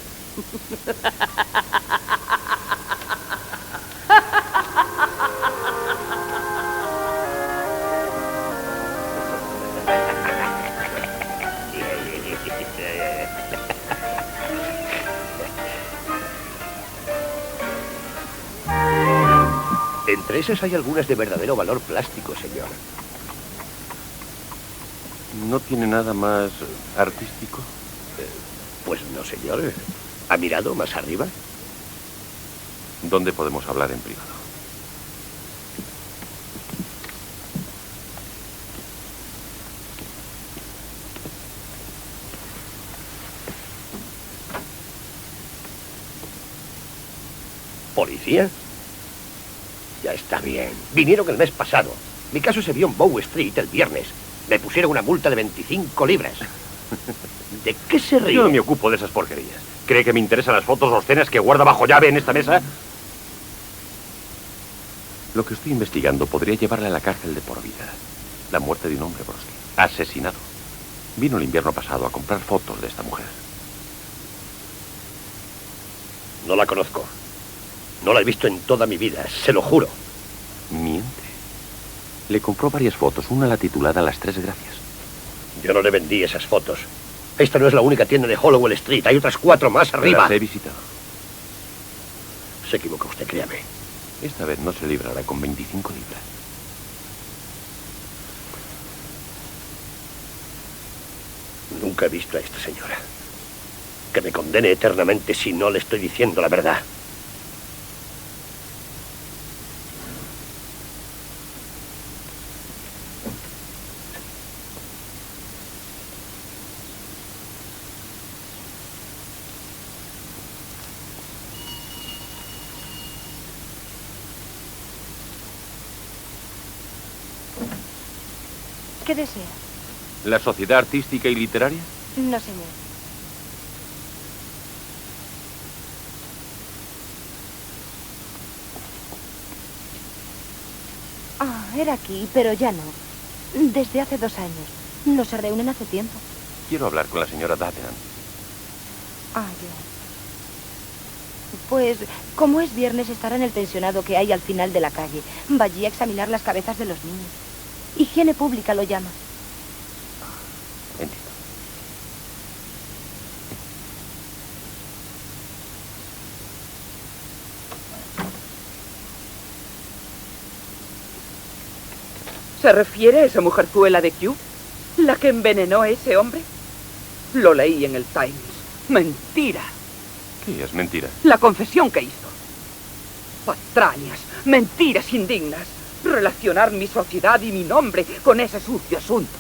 Entre esas hay algunas de verdadero valor plástico, señor. ¿No tiene nada más artístico? Pues no, señor. ¿Ha mirado más arriba? ¿Dónde podemos hablar en privado? ¿Policía? Ya está bien. Vinieron el mes pasado. Mi caso se vio en Bow Street el viernes. Me pusieron una multa de 25 libras. ¿De qué se ríe? Yo no me ocupo de esas porquerías. ¿Cree que me interesan las fotos o escenas que guarda bajo llave en esta mesa? Lo que estoy investigando podría llevarle a la cárcel de por vida. La muerte de un hombre, Brodsky. Asesinado. Vino el invierno pasado a comprar fotos de esta mujer. No la conozco. No la he visto en toda mi vida, se lo juro. Miente. Le compró varias fotos, una la titulada Las Tres Gracias. Yo no le vendí esas fotos. Esta no es la única tienda de Hollowell Street. Hay otras 4 más arriba. Las he visitado. Se equivoca usted, créame. Esta vez no se librará con 25 libras. Nunca he visto a esta señora. Que me condene eternamente si no le estoy diciendo la verdad. ¿Qué desea? ¿La sociedad artística y literaria? No, señor. Ah, era aquí, pero ya no. Desde hace 2 años. No se reúnen hace tiempo. Quiero hablar con la señora Davenant. Ah, ya. Pues, como es viernes, estará en el pensionado que hay al final de la calle. Va allí a examinar las cabezas de los niños. Higiene pública lo llama. Entiendo. ¿Se refiere a esa mujerzuela de Q? ¿La que envenenó a ese hombre? Lo leí en el Times. Mentira. ¿Qué es mentira? La confesión que hizo. Patrañas, mentiras indignas. Relacionar mi sociedad y mi nombre con ese sucio asunto.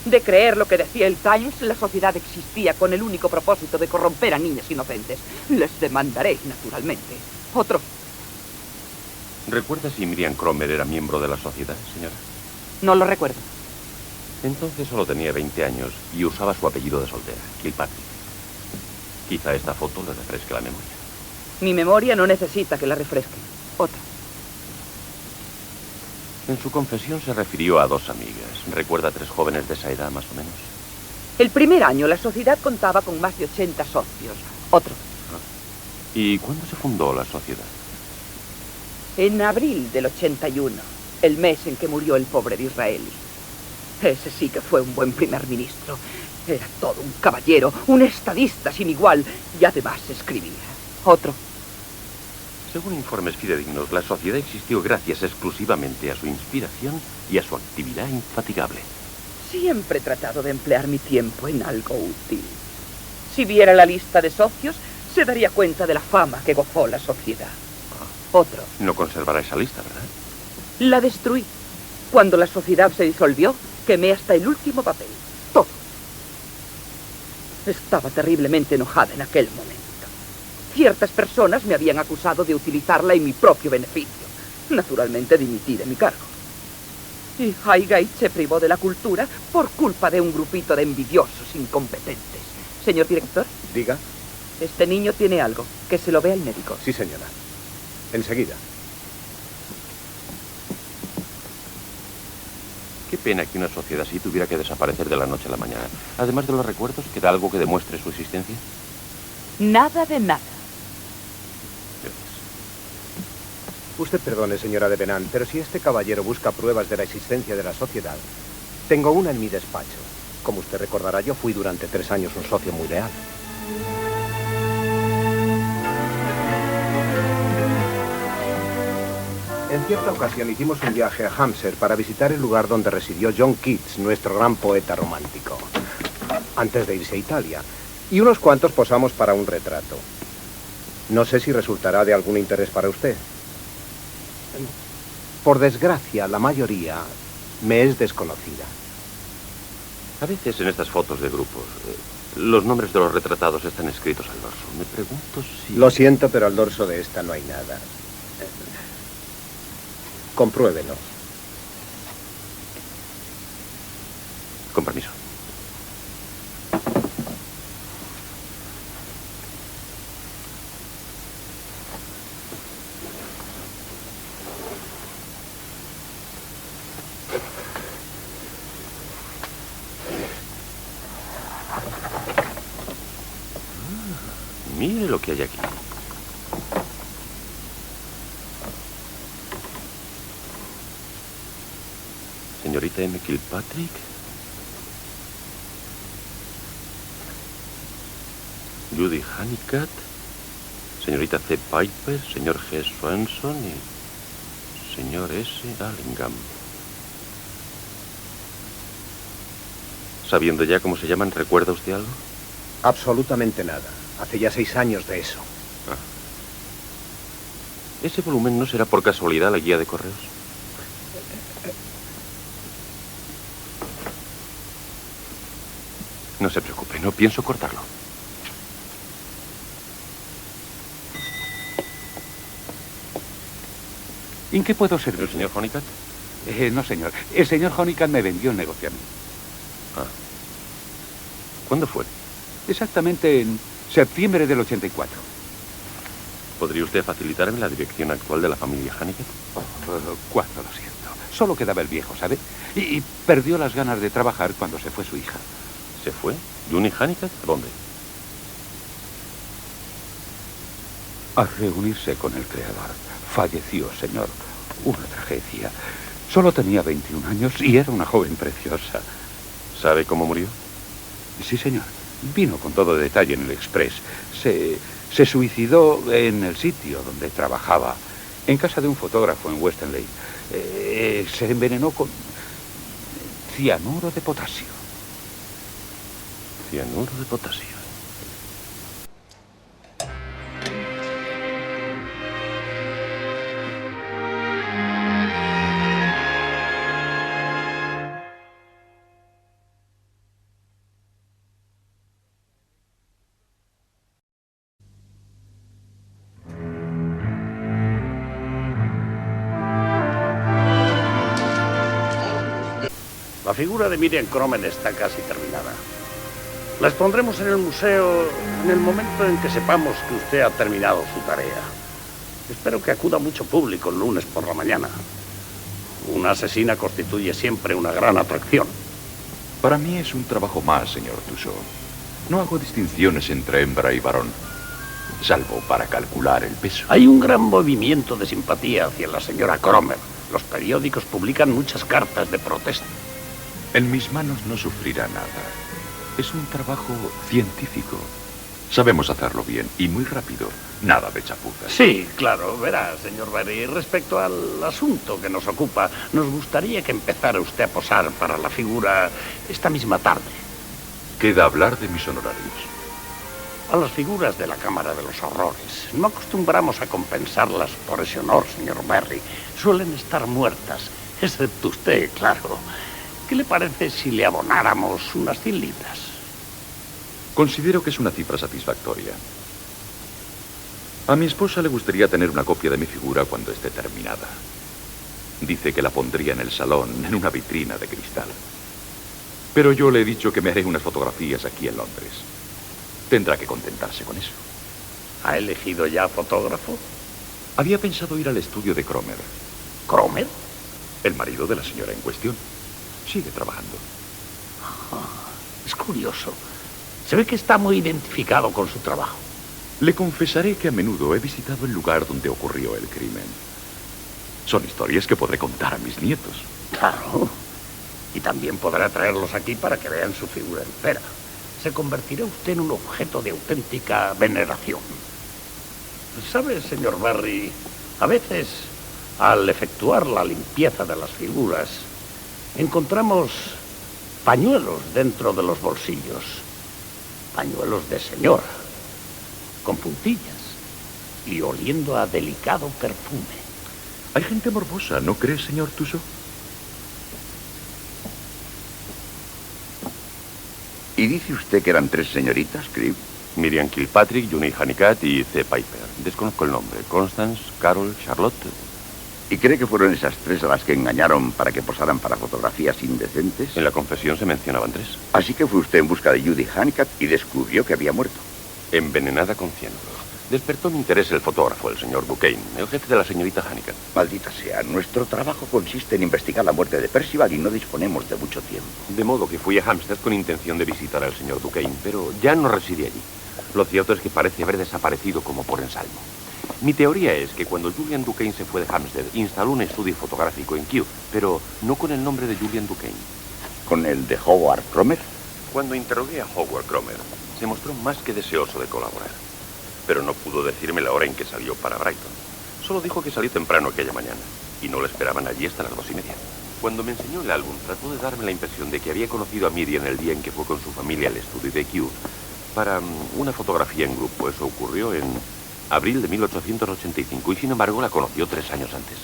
De creer lo que decía el Times, la sociedad existía con el único propósito de corromper a niñas inocentes. Les demandaré, naturalmente. Otro. ¿Recuerda si Miriam Cromer era miembro de la sociedad, señora? No lo recuerdo. Entonces solo tenía 20 años y usaba su apellido de soltera, Kilpatrick. Quizá esta foto le refresque la memoria. Mi memoria no necesita que la refresque. Otra. En su confesión se refirió a 2 amigas. ¿Recuerda 3 jóvenes de esa edad, más o menos? El primer año la sociedad contaba con más de 80 socios. Otro. ¿Y cuándo se fundó la sociedad? En abril del 81, el mes en que murió el pobre Disraeli. Ese sí que fue un buen primer ministro. Era todo un caballero, un estadista sin igual, y además escribía. Otro. Según informes fidedignos, la sociedad existió gracias exclusivamente a su inspiración y a su actividad infatigable. Siempre he tratado de emplear mi tiempo en algo útil. Si viera la lista de socios, se daría cuenta de la fama que gozó la sociedad. Otro. No conservará esa lista, ¿verdad? La destruí. Cuando la sociedad se disolvió, quemé hasta el último papel. Todo. Estaba terriblemente enojada en aquel momento. Ciertas personas me habían acusado de utilizarla en mi propio beneficio. Naturalmente dimití de mi cargo. Y Highgate se privó de la cultura por culpa de un grupito de envidiosos incompetentes. Señor director. Diga. Este niño tiene algo. Que se lo vea el médico. Sí, señora. Enseguida. Qué pena que una sociedad así tuviera que desaparecer de la noche a la mañana. Además de los recuerdos, ¿queda algo que demuestre su existencia? Nada de nada. Usted perdone, señora de Benán, pero si este caballero busca pruebas de la existencia de la sociedad, tengo una en mi despacho. Como usted recordará, yo fui durante 3 años un socio muy leal. En cierta ocasión hicimos un viaje a Hampshire para visitar el lugar donde residió John Keats, nuestro gran poeta romántico, antes de irse a Italia. Y unos cuantos posamos para un retrato. No sé si resultará de algún interés para usted. Por desgracia, la mayoría me es desconocida. A veces en estas fotos de grupos, los nombres de los retratados están escritos al dorso. Me pregunto si... Lo siento, pero al dorso de esta no hay nada. Compruébelo. Con permiso. Mire lo que hay aquí. Señorita M. Kilpatrick. Judy Honeycutt. Señorita C. Piper. Señor G. Swanson y señor S. Allingham. Sabiendo ya cómo se llaman, ¿recuerda usted algo? Absolutamente nada. Hace ya 6 años de eso. Ah. ¿Ese volumen no será por casualidad la guía de correos? No se preocupe, no pienso cortarlo. ¿En qué puedo servir? ¿El señor Honeycutt? No, señor. El señor Honeycutt me vendió el negocio a mí. Ah. ¿Cuándo fue? Exactamente en septiembre del 84. ¿Podría usted facilitarme la dirección actual de la familia Honeycutt? Cuánto lo siento. Solo quedaba el viejo, ¿sabe? Y perdió las ganas de trabajar cuando se fue su hija. ¿Se fue? ¿Juni Honeycutt? ¿A dónde? A reunirse con el creador. Falleció, señor. Una tragedia. Solo tenía 21 años y era una joven preciosa. ¿Sabe cómo murió? Sí, señor. Vino con todo detalle en el Express. Se suicidó en el sitio donde trabajaba, en casa de un fotógrafo en Western Lake. Se envenenó con cianuro de potasio. Cianuro de potasio. La figura de Miriam Cromer está casi terminada. La expondremos en el museo en el momento en que sepamos que usted ha terminado su tarea. Espero que acuda mucho público el lunes por la mañana. Una asesina constituye siempre una gran atracción. Para mí es un trabajo más, señor Tussaud. No hago distinciones entre hembra y varón, salvo para calcular el peso. Hay un gran movimiento de simpatía hacia la señora Cromer. Los periódicos publican muchas cartas de protesta. En mis manos no sufrirá nada. Es un trabajo científico. Sabemos hacerlo bien y muy rápido. Nada de chapuzas. Sí, claro. Verá, señor Berry, respecto al asunto que nos ocupa, nos gustaría que empezara usted a posar para la figura esta misma tarde. Queda hablar de mis honorarios. A las figuras de la Cámara de los Horrores no acostumbramos a compensarlas por ese honor, señor Berry. Suelen estar muertas, excepto usted, claro. ¿Qué le parece si le abonáramos unas 100 libras? Considero que es una cifra satisfactoria. A mi esposa le gustaría tener una copia de mi figura cuando esté terminada. Dice que la pondría en el salón, en una vitrina de cristal. Pero yo le he dicho que me haré unas fotografías aquí en Londres. Tendrá que contentarse con eso. ¿Ha elegido ya fotógrafo? Había pensado ir al estudio de Cromer. ¿Cromer? El marido de la señora en cuestión. Sigue trabajando. Es curioso. Se ve que está muy identificado con su trabajo. Le confesaré que a menudo he visitado el lugar donde ocurrió el crimen. Son historias que podré contar a mis nietos. Claro. Y también podrá traerlos aquí para que vean su figura entera. Se convertirá usted en un objeto de auténtica veneración. ¿Sabe, señor Barry? A veces, al efectuar la limpieza de las figuras, encontramos pañuelos dentro de los bolsillos. Pañuelos de señora, con puntillas y oliendo a delicado perfume. Hay gente morbosa, ¿no cree, señor Tussaud? ¿Y dice usted que eran 3 señoritas, Cribb? Miriam Kilpatrick, Juni Honeycutt y C. Piper. Desconozco el nombre. Constance, Carol, Charlotte. ¿Y cree que fueron esas 3 a las que engañaron para que posaran para fotografías indecentes? En la confesión se mencionaban 3. Así que fue usted en busca de Judy Honeycutt y descubrió que había muerto. Envenenada con cianuro. Despertó mi interés el fotógrafo, el señor Duquesne, el jefe de la señorita Honeycutt. Maldita sea, nuestro trabajo consiste en investigar la muerte de Percival y no disponemos de mucho tiempo. De modo que fui a Hampstead con intención de visitar al señor Duquesne, pero ya no reside allí. Lo cierto es que parece haber desaparecido como por ensalmo. Mi teoría es que cuando Julian Duquesne se fue de Hampstead, instaló un estudio fotográfico en Kew, pero no con el nombre de Julian Duquesne. ¿Con el de Howard Cromer? Cuando interrogué a Howard Cromer, se mostró más que deseoso de colaborar. Pero no pudo decirme la hora en que salió para Brighton. Solo dijo que salió temprano aquella mañana, y no le esperaban allí hasta las 2:30. Cuando me enseñó el álbum, trató de darme la impresión de que había conocido a Miriam el día en que fue con su familia al estudio de Kew para una fotografía en grupo. Eso ocurrió en abril de 1885, y sin embargo la conoció 3 años antes.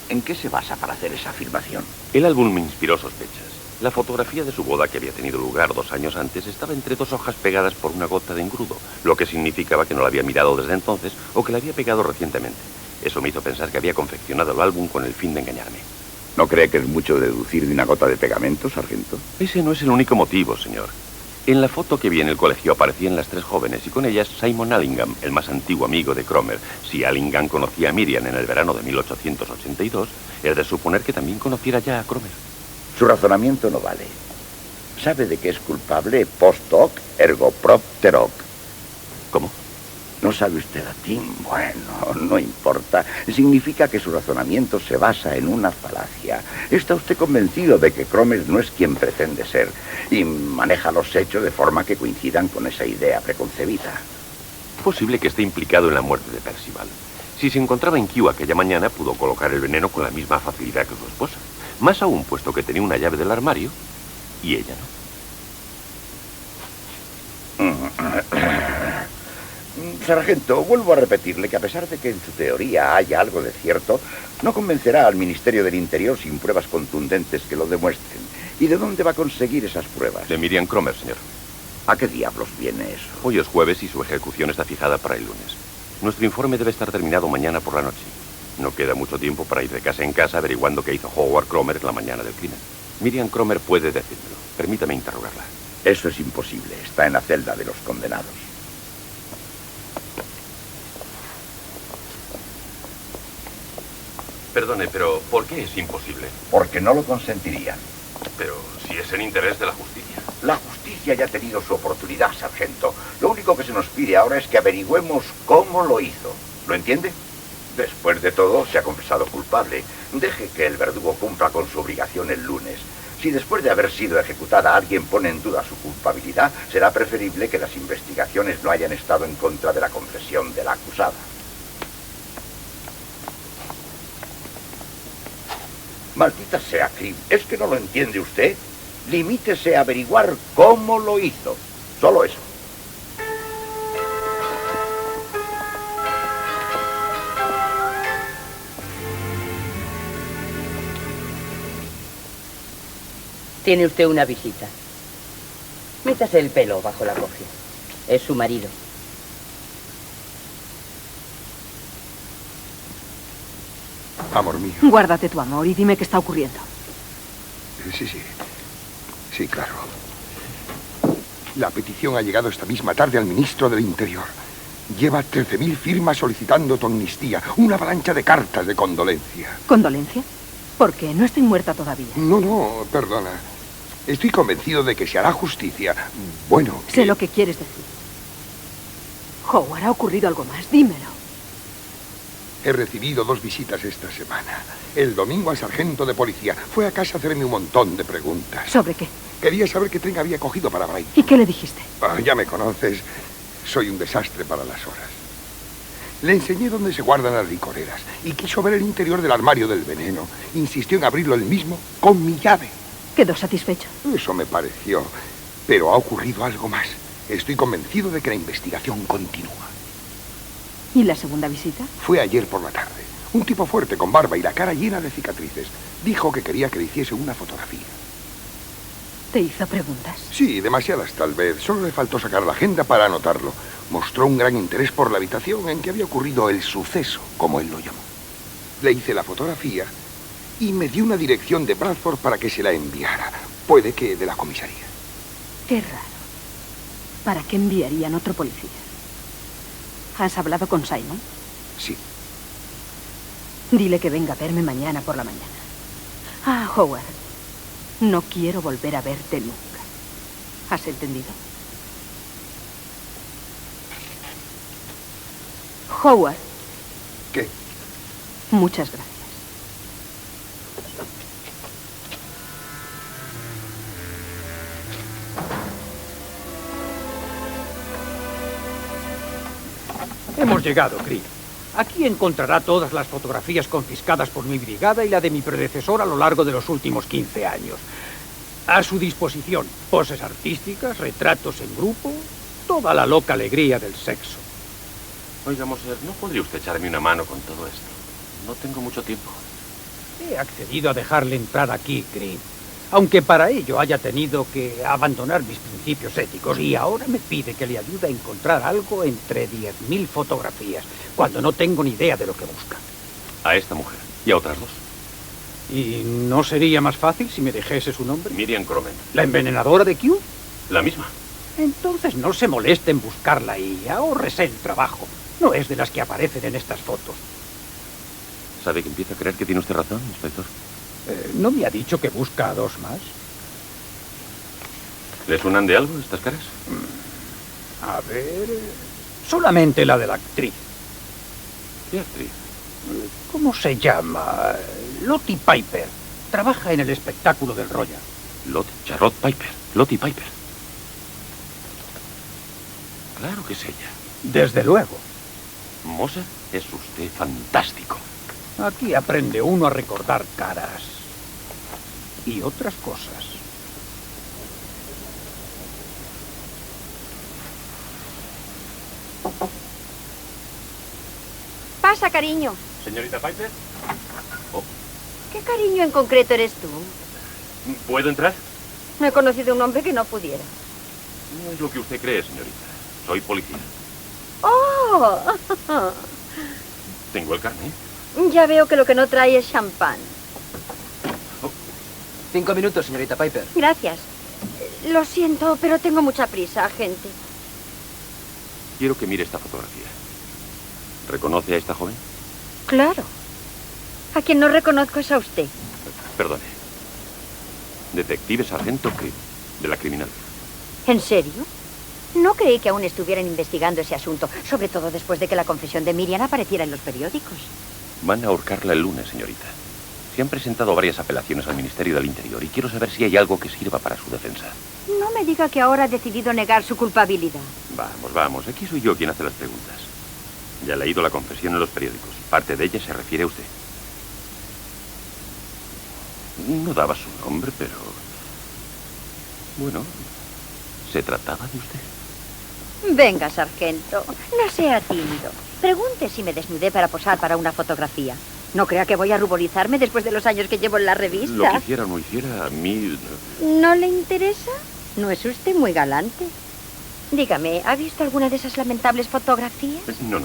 ¿En qué se basa para hacer esa afirmación? El álbum me inspiró sospechas. La fotografía de su boda, que había tenido lugar 2 años antes, estaba entre 2 hojas pegadas por una gota de engrudo, lo que significaba que no la había mirado desde entonces o que la había pegado recientemente. Eso me hizo pensar que había confeccionado el álbum con el fin de engañarme. ¿No cree que es mucho deducir de una gota de pegamento, sargento? Ese no es el único motivo, señor. En la foto que vi en el colegio aparecían las 3 jóvenes y con ellas Simon Allingham, el más antiguo amigo de Cromer. Si Allingham conocía a Miriam en el verano de 1882, es de suponer que también conociera ya a Cromer. Su razonamiento no vale. ¿Sabe de qué es culpable? Post hoc, ergo propter hoc. ¿Cómo? ¿No sabe usted latín? Bueno, no importa. Significa que su razonamiento se basa en una falacia. Está usted convencido de que Cromer no es quien pretende ser y maneja los hechos de forma que coincidan con esa idea preconcebida. Posible que esté implicado en la muerte de Percival. Si se encontraba en Kew aquella mañana, pudo colocar el veneno con la misma facilidad que su esposa. Más aún, puesto que tenía una llave del armario y ella no. Sargento, vuelvo a repetirle que a pesar de que en su teoría haya algo de cierto, no convencerá al Ministerio del Interior sin pruebas contundentes que lo demuestren. ¿Y de dónde va a conseguir esas pruebas? De Miriam Cromer, señor. ¿A qué diablos viene eso? Hoy es jueves y su ejecución está fijada para el lunes. Nuestro informe debe estar terminado mañana por la noche. No queda mucho tiempo para ir de casa en casa averiguando qué hizo Howard Cromer la mañana del crimen. Miriam Cromer puede decírmelo. Permítame interrogarla. Eso es imposible. Está en la celda de los condenados. Perdone, pero ¿por qué es imposible? Porque no lo consentirían. Pero si es en interés de la justicia. La justicia ya ha tenido su oportunidad, sargento. Lo único que se nos pide ahora es que averigüemos cómo lo hizo. ¿Lo entiende? Después de todo, se ha confesado culpable. Deje que el verdugo cumpla con su obligación el lunes. Si después de haber sido ejecutada alguien pone en duda su culpabilidad, será preferible que las investigaciones no hayan estado en contra de la confesión de la acusada. Maldita sea, Cribb. ¿Es que no lo entiende usted? Limítese a averiguar cómo lo hizo. Solo eso. Tiene usted una visita. Métase el pelo bajo la cofia. Es su marido. Amor mío. Guárdate tu amor y dime qué está ocurriendo. Sí. Sí, claro. La petición ha llegado esta misma tarde al ministro del Interior. Lleva 13.000 firmas solicitando tu amnistía. Una avalancha de cartas de condolencia. ¿Condolencia? ¿Por qué? No estoy muerta todavía. No, perdona. Estoy convencido de que se hará justicia. Bueno... Sé lo que quieres decir. Howard, ¿ha ocurrido algo más? Dímelo. He recibido 2 visitas esta semana. El domingo al sargento de policía. Fue a casa a hacerme un montón de preguntas. ¿Sobre qué? Quería saber qué tren había cogido para Brighton. ¿Y qué le dijiste? Ya me conoces. Soy un desastre para las horas. Le enseñé dónde se guardan las licoreras y quiso ver el interior del armario del veneno. Insistió en abrirlo él mismo con mi llave. ¿Quedó satisfecho? Eso me pareció. Pero ha ocurrido algo más. Estoy convencido de que la investigación continúa. ¿Y la segunda visita? Fue ayer por la tarde. Un tipo fuerte con barba y la cara llena de cicatrices. Dijo que quería que le hiciese una fotografía. ¿Te hizo preguntas? Sí, demasiadas tal vez. Solo le faltó sacar la agenda para anotarlo. Mostró un gran interés por la habitación en que había ocurrido el suceso, como él lo llamó. Le hice la fotografía y me dio una dirección de Bradford para que se la enviara. Puede que de la comisaría. Qué raro. ¿Para qué enviarían otro policía? ¿Has hablado con Simon? Sí. Dile que venga a verme mañana por la mañana. Ah, Howard. No quiero volver a verte nunca. ¿Has entendido? Howard. ¿Qué? Muchas gracias. Hemos llegado, Creed. Aquí encontrará todas las fotografías confiscadas por mi brigada y la de mi predecesor a lo largo de los últimos 15 años. A su disposición, poses artísticas, retratos en grupo, toda la loca alegría del sexo. Oiga, Moser, ¿no podría usted echarme una mano con todo esto? No tengo mucho tiempo. He accedido a dejarle entrar aquí, Creed, aunque para ello haya tenido que abandonar mis principios éticos, y ahora me pide que le ayude a encontrar algo entre 10.000 fotografías, cuando no tengo ni idea de lo que busca. A esta mujer y a otras 2. ¿Y no sería más fácil si me dijese su nombre? Miriam Cromen. ¿La envenenadora de Q? La misma. Entonces no se moleste en buscarla y ahórrese el trabajo. No es de las que aparecen en estas fotos. ¿Sabe que empiezo a creer que tiene usted razón, inspector? ¿No me ha dicho que busca a 2 más? ¿Le suenan de algo estas caras? A ver... Solamente la de la actriz. ¿Qué actriz? ¿Cómo se llama? Lottie Piper. Trabaja en el espectáculo del Royal. Charlotte Piper. Lottie Piper. Claro que es ella. Desde luego. Moser, es usted fantástico. Aquí aprende uno a recordar caras. Y otras cosas. Pasa, cariño. Señorita Piper. ¿Qué cariño en concreto eres tú? ¿Puedo entrar? No he conocido a un hombre que no pudiera. No es lo que usted cree, señorita. Soy policía. ¡Oh! Tengo el carnet. Ya veo que lo que no trae es champán. 5 minutos, señorita Piper. Gracias. Lo siento, pero tengo mucha prisa, agente. Quiero que mire esta fotografía. ¿Reconoce a esta joven? Claro. A quien no reconozco es a usted. Perdone. Detective Sargento Creed, de la criminal. ¿En serio? No creí que aún estuvieran investigando ese asunto, sobre todo después de que la confesión de Miriam apareciera en los periódicos. Van a ahorcarla el lunes, señorita. Se han presentado varias apelaciones al Ministerio del Interior y quiero saber si hay algo que sirva para su defensa. No me diga que ahora ha decidido negar su culpabilidad. Vamos. Aquí soy yo quien hace las preguntas. Ya he leído la confesión en los periódicos. Parte de ella se refiere a usted. No daba su nombre, pero... Bueno, ¿se trataba de usted? Venga, sargento, no sea tímido. Pregunte si me desnudé para posar para una fotografía. No crea que voy a ruborizarme después de los años que llevo en la revista. Lo que hiciera o no hiciera, a mí... ¿No le interesa? ¿No es usted muy galante? Dígame, ¿ha visto alguna de esas lamentables fotografías? No.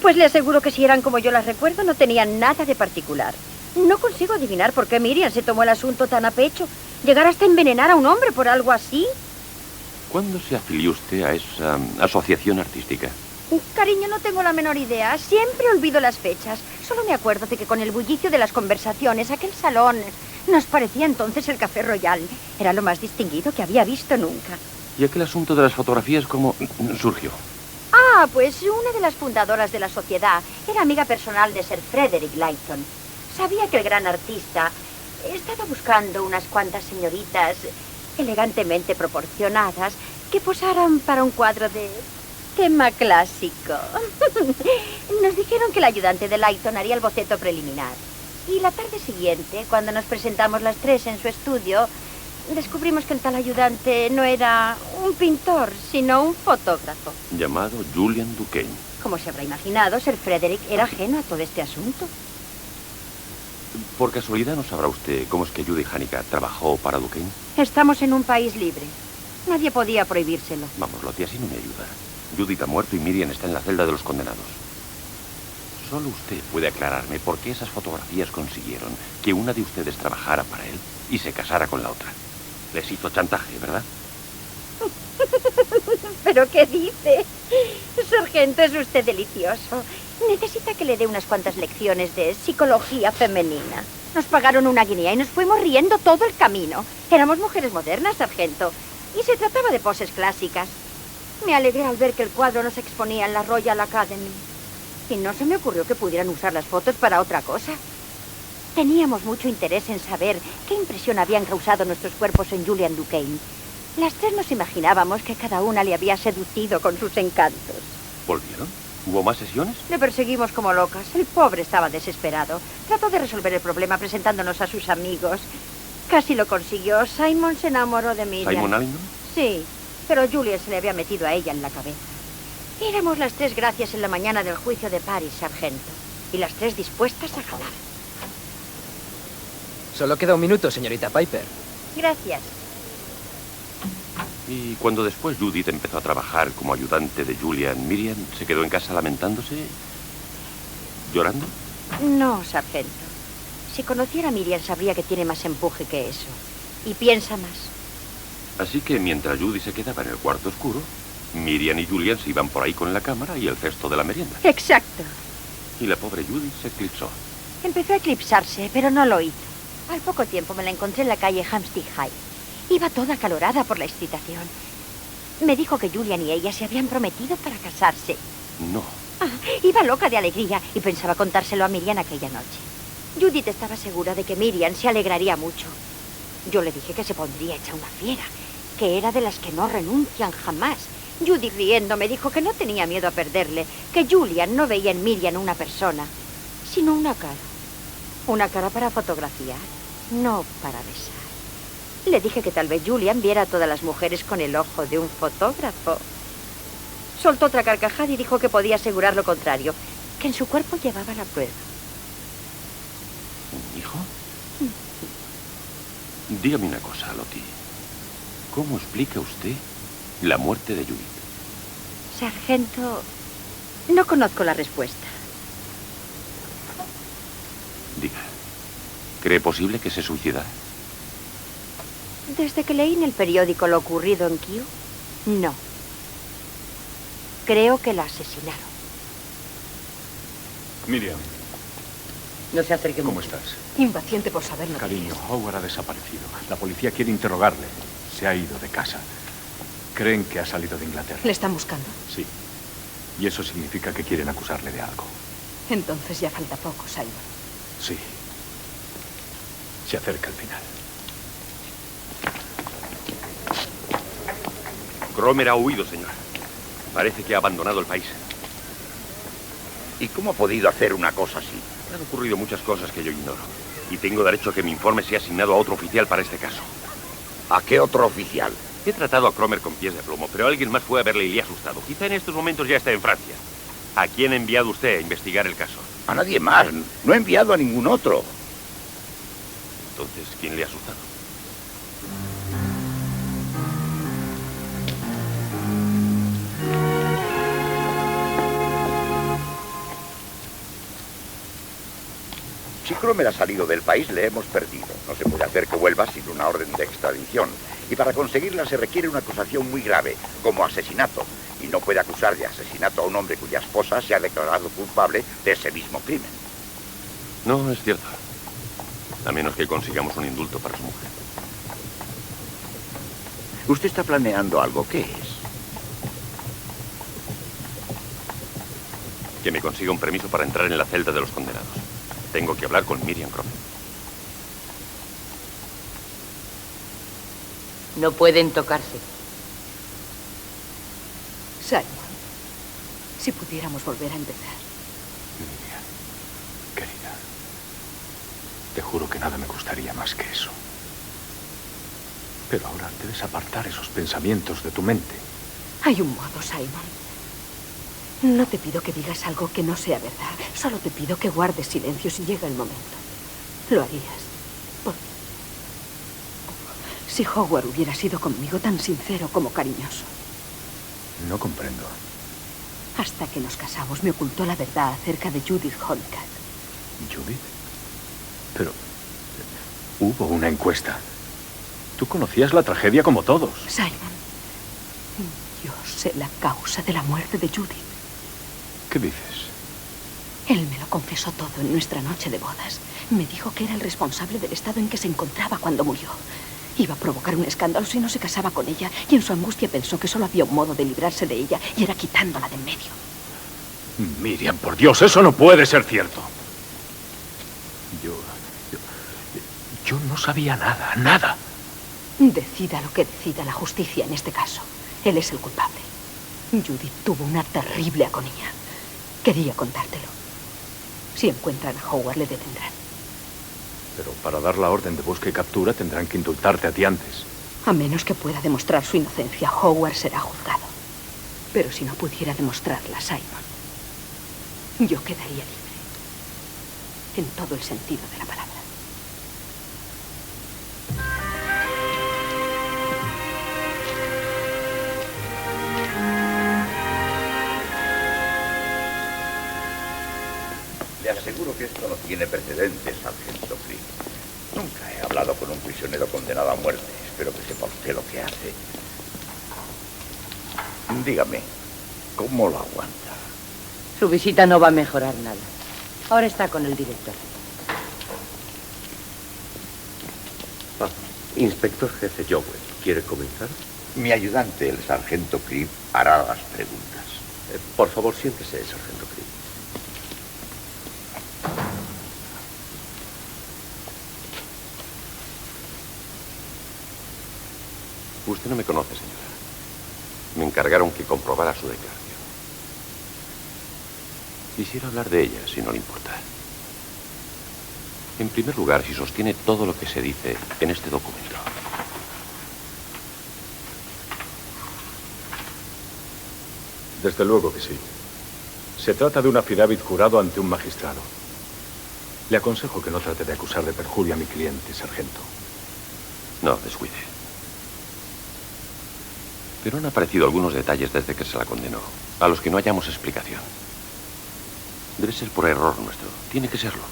Pues le aseguro que si eran como yo las recuerdo, no tenían nada de particular. No consigo adivinar por qué Miriam se tomó el asunto tan a pecho. Llegar hasta envenenar a un hombre por algo así. ¿Cuándo se afilió usted a esa asociación artística? Cariño, no tengo la menor idea. Siempre olvido las fechas. Solo me acuerdo de que con el bullicio de las conversaciones, aquel salón nos parecía entonces el Café Royal. Era lo más distinguido que había visto nunca. ¿Y aquel asunto de las fotografías cómo surgió? Ah, pues una de las fundadoras de la sociedad era amiga personal de Sir Frederick Leighton. Sabía que el gran artista estaba buscando unas cuantas señoritas elegantemente proporcionadas que posaran para un cuadro de tema clásico. Nos dijeron que el ayudante de Leighton haría el boceto preliminar. Y la tarde siguiente, cuando nos presentamos las tres en su estudio, descubrimos que el tal ayudante no era un pintor, sino un fotógrafo. Llamado Julian Duquesne. Como se habrá imaginado, Sir Frederick era ajeno a todo este asunto. ¿Por casualidad no sabrá usted cómo es que Judy Hanica trabajó para Duquesne? Estamos en un país libre. Nadie podía prohibírselo. Vamos, Lottie, así no me ayuda. Judith ha muerto y Miriam está en la celda de los condenados. Solo usted puede aclararme por qué esas fotografías consiguieron que una de ustedes trabajara para él y se casara con la otra. Les hizo chantaje, ¿verdad? ¿Pero qué dice? Sargento, es usted delicioso. Necesita que le dé unas cuantas lecciones de psicología femenina. Nos pagaron una guinea y nos fuimos riendo todo el camino. Éramos mujeres modernas, sargento. Y se trataba de poses clásicas. Me alegré al ver que el cuadro no se exponía en la Royal Academy. Y no se me ocurrió que pudieran usar las fotos para otra cosa. Teníamos mucho interés en saber qué impresión habían causado nuestros cuerpos en Julian Duquesne. Las tres nos imaginábamos que cada una le había seducido con sus encantos. ¿Volvieron? ¿Hubo más sesiones? Le perseguimos como locas. El pobre estaba desesperado. Trató de resolver el problema presentándonos a sus amigos. Casi lo consiguió. Simon se enamoró de Miriam. ¿Simon Allington? Sí, pero Julian se le había metido a ella en la cabeza. Éramos las tres gracias en la mañana del juicio de Paris, sargento. Y las tres dispuestas a ganar. Solo queda un minuto, señorita Piper. Gracias. Y cuando después Judith empezó a trabajar como ayudante de Julian, Miriam se quedó en casa lamentándose, llorando. No, sargento. Si conociera a Miriam sabría que tiene más empuje que eso. Y piensa más. Así que mientras Judy se quedaba en el cuarto oscuro, Miriam y Julian se iban por ahí con la cámara y el cesto de la merienda. Exacto. Y la pobre Judy se eclipsó. Empezó a eclipsarse, pero no lo hizo. Al poco tiempo me la encontré en la calle Hampstead High. Iba toda acalorada por la excitación. Me dijo que Julian y ella se habían prometido para casarse. No. Iba loca de alegría y pensaba contárselo a Miriam aquella noche. Judith estaba segura de que Miriam se alegraría mucho. Yo le dije que se pondría hecha una fiera, que era de las que no renuncian jamás. Judith, riendo, me dijo que no tenía miedo a perderle, que Julian no veía en Miriam una persona, sino una cara. Una cara para fotografiar, no para besar. Le dije que tal vez Julian viera a todas las mujeres con el ojo de un fotógrafo. Soltó otra carcajada y dijo que podía asegurar lo contrario, que en su cuerpo llevaba la prueba. ¿Un hijo? Dígame una cosa, Lottie. ¿Cómo explica usted la muerte de Judith? Sargento, no conozco la respuesta. Diga, ¿cree posible que se suicidara? Desde que leí en el periódico lo ocurrido en Kew, no. Creo que la asesinaron. Miriam. No se acerque mucho. ¿Cómo estás? Impaciente por saber lo Cariño, Howard ha desaparecido. La policía quiere interrogarle. Se ha ido de casa. Creen que ha salido de Inglaterra. ¿Le están buscando? Sí. Y eso significa que quieren acusarle de algo. Entonces ya falta poco, Simon. Sí. Se acerca el final. Cromer ha huido, señor. Parece que ha abandonado el país. ¿Y cómo ha podido hacer una cosa así? Han ocurrido muchas cosas que yo ignoro. Y tengo derecho a que mi informe sea asignado a otro oficial para este caso. ¿A qué otro oficial? He tratado a Cromer con pies de plomo, pero alguien más fue a verle y le ha asustado. Quizá en estos momentos ya está en Francia. ¿A quién ha enviado usted a investigar el caso? A nadie más. No he enviado a ningún otro. Entonces, ¿quién le ha asustado? Si Cromer ha salido del país, le hemos perdido. No se puede hacer que vuelva sin una orden de extradición. Y para conseguirla se requiere una acusación muy grave, como asesinato. Y no puede acusar de asesinato a un hombre cuya esposa se ha declarado culpable de ese mismo crimen. No, es cierto. A menos que consigamos un indulto para su mujer. Usted está planeando algo. ¿Qué es? Que me consiga un permiso para entrar en la celda de los condenados. Tengo que hablar con Miriam Cromer. No pueden tocarse. Simon, si pudiéramos volver a empezar. Miriam, querida, te juro que nada me gustaría más que eso. Pero ahora debes apartar esos pensamientos de tu mente. Hay un modo, Simon. No te pido que digas algo que no sea verdad. Solo te pido que guardes silencio si llega el momento. Lo harías por mí. Si Howard hubiera sido conmigo tan sincero como cariñoso. No comprendo. Hasta que nos casamos me ocultó la verdad acerca de Judith Honeycutt. ¿Judith? Pero hubo una encuesta. Tú conocías la tragedia como todos. Simon, yo sé la causa de la muerte de Judith. ¿Qué dices? Él me lo confesó todo en nuestra noche de bodas. Me dijo que era el responsable del estado en que se encontraba cuando murió. Iba a provocar un escándalo si no se casaba con ella, y en su angustia pensó que solo había un modo de librarse de ella, y era quitándola de en medio. Miriam, por Dios, eso no puede ser cierto. Yo no sabía nada, nada. Decida lo que decida la justicia en este caso. Él es el culpable. Judith tuvo una terrible agonía. Quería contártelo. Si encuentran a Howard, le detendrán. Pero para dar la orden de búsqueda y captura tendrán que indultarte a ti antes. A menos que pueda demostrar su inocencia, Howard será juzgado. Pero si no pudiera demostrarla, Simon, yo quedaría libre. En todo el sentido de la palabra. Le aseguro que esto no tiene precedentes, sargento Crick. Nunca he hablado con un prisionero condenado a muerte. Espero que sepa usted lo que hace. Dígame, ¿cómo lo aguanta? Su visita no va a mejorar nada. Ahora está con el director. Inspector jefe Jowell, ¿quiere comenzar? Mi ayudante, el sargento Cribb, hará las preguntas. Por favor, siéntese, sargento Cribb. Usted no me conoce, señora. Me encargaron que comprobara su declaración. Quisiera hablar de ella, si no le importa. En primer lugar, si sostiene todo lo que se dice en este documento. Desde luego que sí. Se trata de un affidavit jurado ante un magistrado. Le aconsejo que no trate de acusar de perjurio a mi cliente, sargento. No, descuide. Pero han aparecido algunos detalles desde que se la condenó, a los que no hallamos explicación. Debe ser por error nuestro. Tiene que serlo.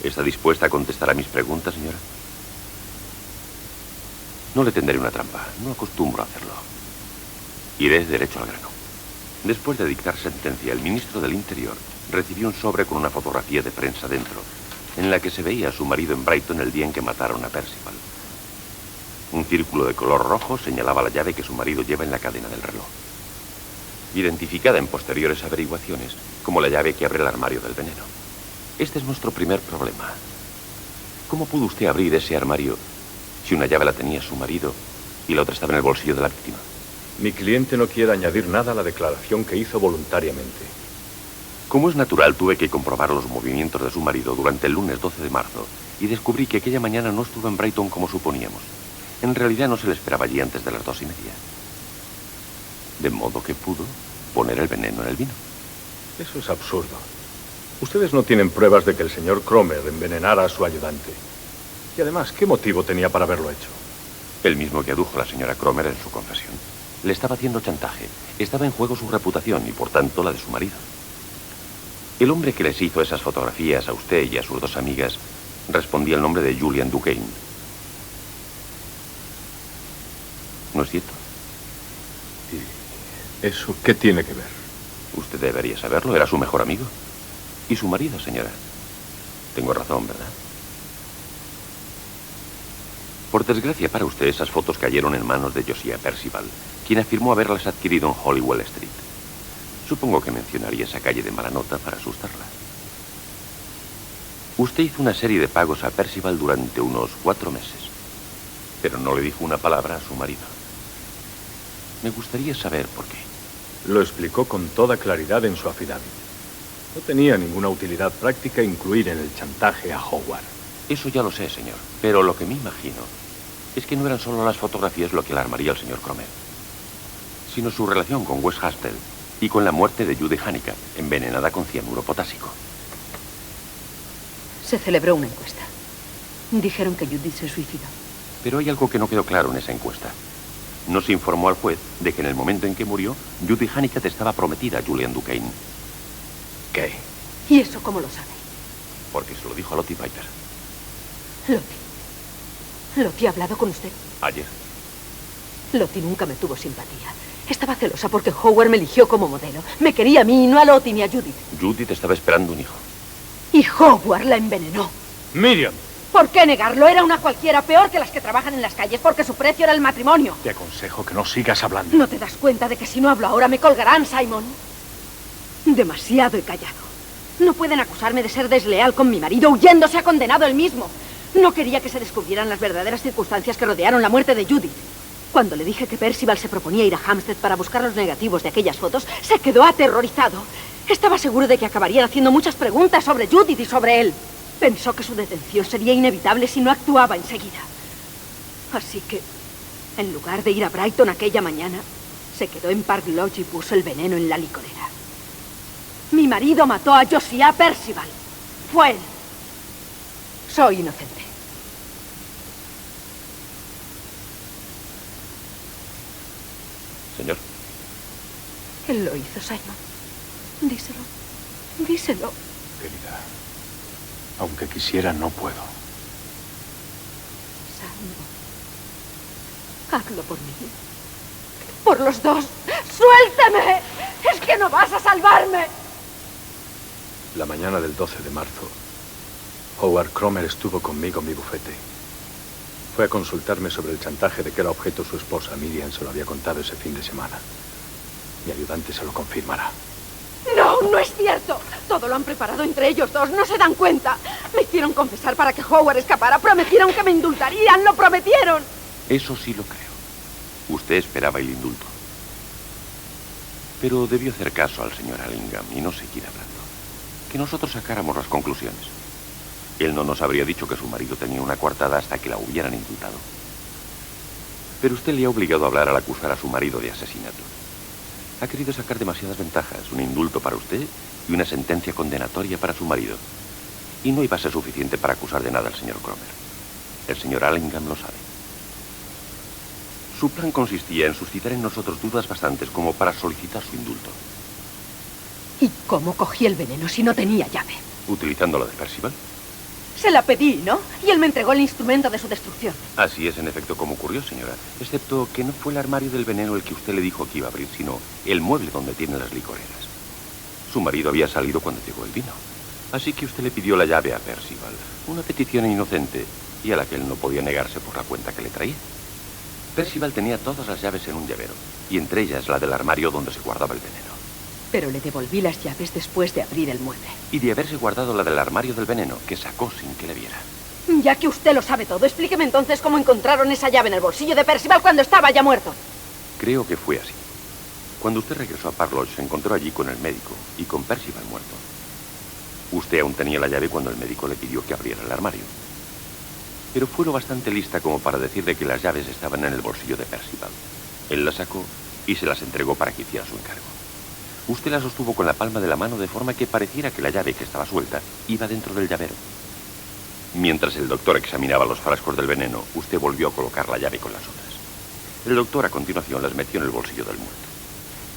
¿Está dispuesta a contestar a mis preguntas, señora? No le tenderé una trampa. No acostumbro a hacerlo. Iré derecho al grano. Después de dictar sentencia, el ministro del Interior recibió un sobre con una fotografía de prensa dentro, en la que se veía a su marido en Brighton el día en que mataron a Percival. Un círculo de color rojo señalaba la llave que su marido lleva en la cadena del reloj, identificada en posteriores averiguaciones como la llave que abre el armario del veneno. Este es nuestro primer problema. ¿Cómo pudo usted abrir ese armario si una llave la tenía su marido y la otra estaba en el bolsillo de la víctima? Mi cliente no quiere añadir nada a la declaración que hizo voluntariamente. Como es natural, tuve que comprobar los movimientos de su marido durante el lunes 12 de marzo y descubrí que aquella mañana no estuvo en Brighton como suponíamos. En realidad no se le esperaba allí antes de las 2:30. De modo que pudo poner el veneno en el vino. Eso es absurdo. Ustedes no tienen pruebas de que el señor Cromer envenenara a su ayudante. Y además, ¿qué motivo tenía para haberlo hecho? El mismo que adujo la señora Cromer en su confesión. Le estaba haciendo chantaje. Estaba en juego su reputación y, por tanto, la de su marido. El hombre que les hizo esas fotografías a usted y a sus dos amigas respondía el nombre de Julian Duquesne. ¿No es cierto? ¿Y eso qué tiene que ver? Usted debería saberlo, era su mejor amigo. Y su marido, señora. Tengo razón, ¿verdad? Por desgracia para usted, esas fotos cayeron en manos de Josiah Percival, quien afirmó haberlas adquirido en Holywell Street. Supongo que mencionaría esa calle de mala nota para asustarla. Usted hizo una serie de pagos a Percival durante unos 4 meses, pero no le dijo una palabra a su marido. Me gustaría saber por qué. Lo explicó con toda claridad en su affidavit. No tenía ninguna utilidad práctica incluir en el chantaje a Howard. Eso ya lo sé, señor, pero lo que me imagino es que no eran solo las fotografías lo que alarmaría al señor Cromer, sino su relación con West Hastel y con la muerte de Judy Hanica, envenenada con cianuro potásico. Se celebró una encuesta. Dijeron que Judith se suicidó. Pero hay algo que no quedó claro en esa encuesta. No se informó al juez de que en el momento en que murió, Judy Hanica estaba prometida a Julian Duquesne. ¿Qué? ¿Y eso cómo lo sabe? Porque se lo dijo a Lottie Piper. Lottie ha hablado con usted. Ayer. Lottie nunca me tuvo simpatía. Estaba celosa porque Howard me eligió como modelo. Me quería a mí y no a Lottie ni a Judith. Judith estaba esperando un hijo. Y Howard la envenenó. Miriam. ¿Por qué negarlo? Era una cualquiera, peor que las que trabajan en las calles, porque su precio era el matrimonio. Te aconsejo que no sigas hablando. ¿No te das cuenta de que si no hablo ahora me colgarán, Simon? Demasiado he callado. No pueden acusarme de ser desleal con mi marido. Huyendo se ha condenado él mismo. No quería que se descubrieran las verdaderas circunstancias que rodearon la muerte de Judith. Cuando le dije que Percival se proponía ir a Hampstead para buscar los negativos de aquellas fotos, se quedó aterrorizado. Estaba seguro de que acabarían haciendo muchas preguntas sobre Judith y sobre él. Pensó que su detención sería inevitable si no actuaba enseguida. Así que, en lugar de ir a Brighton aquella mañana, se quedó en Park Lodge y puso el veneno en la licorera. Mi marido mató a Josiah Percival. Fue él. Soy inocente. Señor. Él lo hizo, Simon. Díselo. Díselo. Querida, aunque quisiera, no puedo. Simon, hazlo por mí. Por los dos. ¡Suélteme! ¡Es que no vas a salvarme! La mañana del 12 de marzo, Howard Cromer estuvo conmigo en mi bufete. Fue a consultarme sobre el chantaje de que era objeto su esposa. Miriam se lo había contado ese fin de semana. Mi ayudante se lo confirmará. No, no es cierto. Todo lo han preparado entre ellos dos. No se dan cuenta. Me hicieron confesar para que Howard escapara. Prometieron que me indultarían. ¡Lo prometieron! Eso sí lo creo. Usted esperaba el indulto. Pero debió hacer caso al señor Allingham y no seguir hablando. Que nosotros sacáramos las conclusiones. Él no nos habría dicho que su marido tenía una coartada hasta que la hubieran indultado. Pero usted le ha obligado a hablar al acusar a su marido de asesinato. Ha querido sacar demasiadas ventajas, un indulto para usted y una sentencia condenatoria para su marido. Y no hay base suficiente para acusar de nada al señor Cromer. El señor Allingham lo sabe. Su plan consistía en suscitar en nosotros dudas bastantes como para solicitar su indulto. ¿Y cómo cogí el veneno si no tenía llave? ¿Utilizando la de Percival? Se la pedí, ¿no? Y él me entregó el instrumento de su destrucción. Así es, en efecto, como ocurrió, señora. Excepto que no fue el armario del veneno el que usted le dijo que iba a abrir, sino el mueble donde tienen las licoreras. Su marido había salido cuando llegó el vino. Así que usted le pidió la llave a Percival. Una petición inocente y a la que él no podía negarse por la cuenta que le traía. Percival tenía todas las llaves en un llavero, y entre ellas la del armario donde se guardaba el veneno. Pero le devolví las llaves después de abrir el mueble. Y de haberse guardado la del armario del veneno, que sacó sin que le viera. Ya que usted lo sabe todo, explíqueme entonces cómo encontraron esa llave en el bolsillo de Percival cuando estaba ya muerto. Creo que fue así. Cuando usted regresó a Park Lodge, se encontró allí con el médico y con Percival muerto. Usted aún tenía la llave cuando el médico le pidió que abriera el armario. Pero fue lo bastante lista como para decirle que las llaves estaban en el bolsillo de Percival. Él las sacó y se las entregó para que hiciera su encargo. Usted la sostuvo con la palma de la mano de forma que pareciera que la llave que estaba suelta iba dentro del llavero. Mientras el doctor examinaba los frascos del veneno, usted volvió a colocar la llave con las otras. El doctor a continuación las metió en el bolsillo del muerto.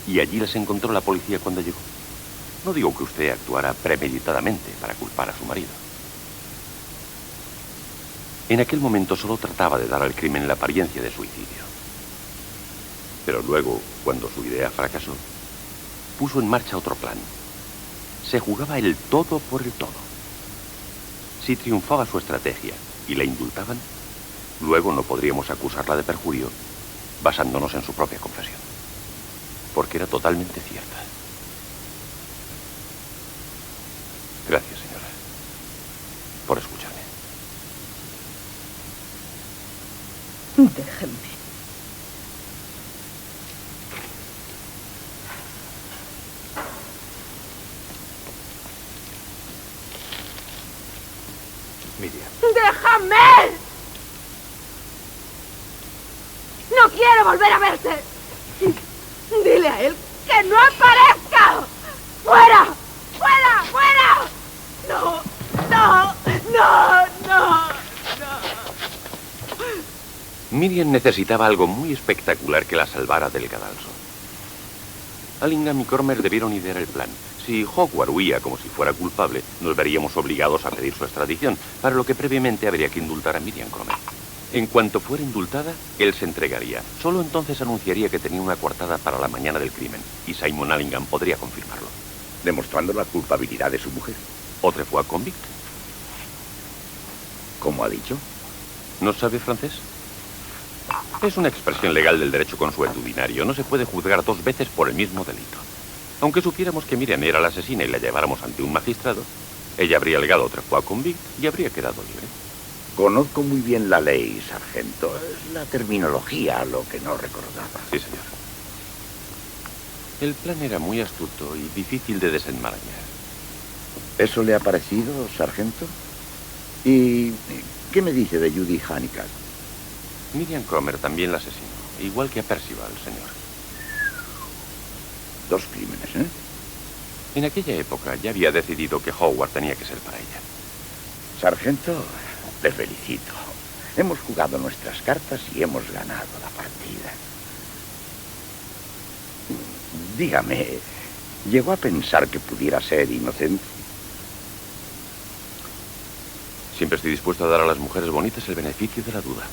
Y allí las encontró la policía cuando llegó. No digo que usted actuara premeditadamente para culpar a su marido. En aquel momento solo trataba de dar al crimen la apariencia de suicidio. Pero luego, cuando su idea fracasó, puso en marcha otro plan. Se jugaba el todo por el todo. Si triunfaba su estrategia y la indultaban, luego no podríamos acusarla de perjurio basándonos en su propia confesión. Porque era totalmente cierta. Gracias, señora, por escucharme. Déjenme. Miriam. ¡Déjame! ¡No quiero volver a verte! Dile a él que no aparezca. ¡Fuera! ¡Fuera! ¡Fuera! ¡No! ¡No! ¡No! ¡No! Miriam necesitaba algo muy espectacular que la salvara del cadalso. Allingham y Cromer debieron idear el plan. Si Howard huía como si fuera culpable, nos veríamos obligados a pedir su extradición, para lo que previamente habría que indultar a Miriam Cromer. En cuanto fuera indultada, él se entregaría. Solo entonces anunciaría que tenía una coartada para la mañana del crimen, y Simon Allingham podría confirmarlo. Demostrando la culpabilidad de su mujer. Otra fue convict. ¿Cómo ha dicho? ¿No sabe francés? Es una expresión legal del derecho consuetudinario. No se puede juzgar dos veces por el mismo delito. Aunque supiéramos que Miriam era la asesina y la lleváramos ante un magistrado, ella habría alegado otra fois convict y habría quedado libre. Conozco muy bien la ley, sargento. Es la terminología lo que no recordaba. Sí, señor. El plan era muy astuto y difícil de desenmarañar. ¿Eso le ha parecido, sargento? ¿Y qué me dice de Judy Honeycutt? Miriam Cromer también la asesinó, igual que a Percival, señor. Dos crímenes, ¿eh? En aquella época ya había decidido que Howard tenía que ser para ella. Sargento, le felicito. Hemos jugado nuestras cartas y hemos ganado la partida. Dígame, ¿llegó a pensar que pudiera ser inocente? Siempre estoy dispuesto a dar a las mujeres bonitas el beneficio de la duda.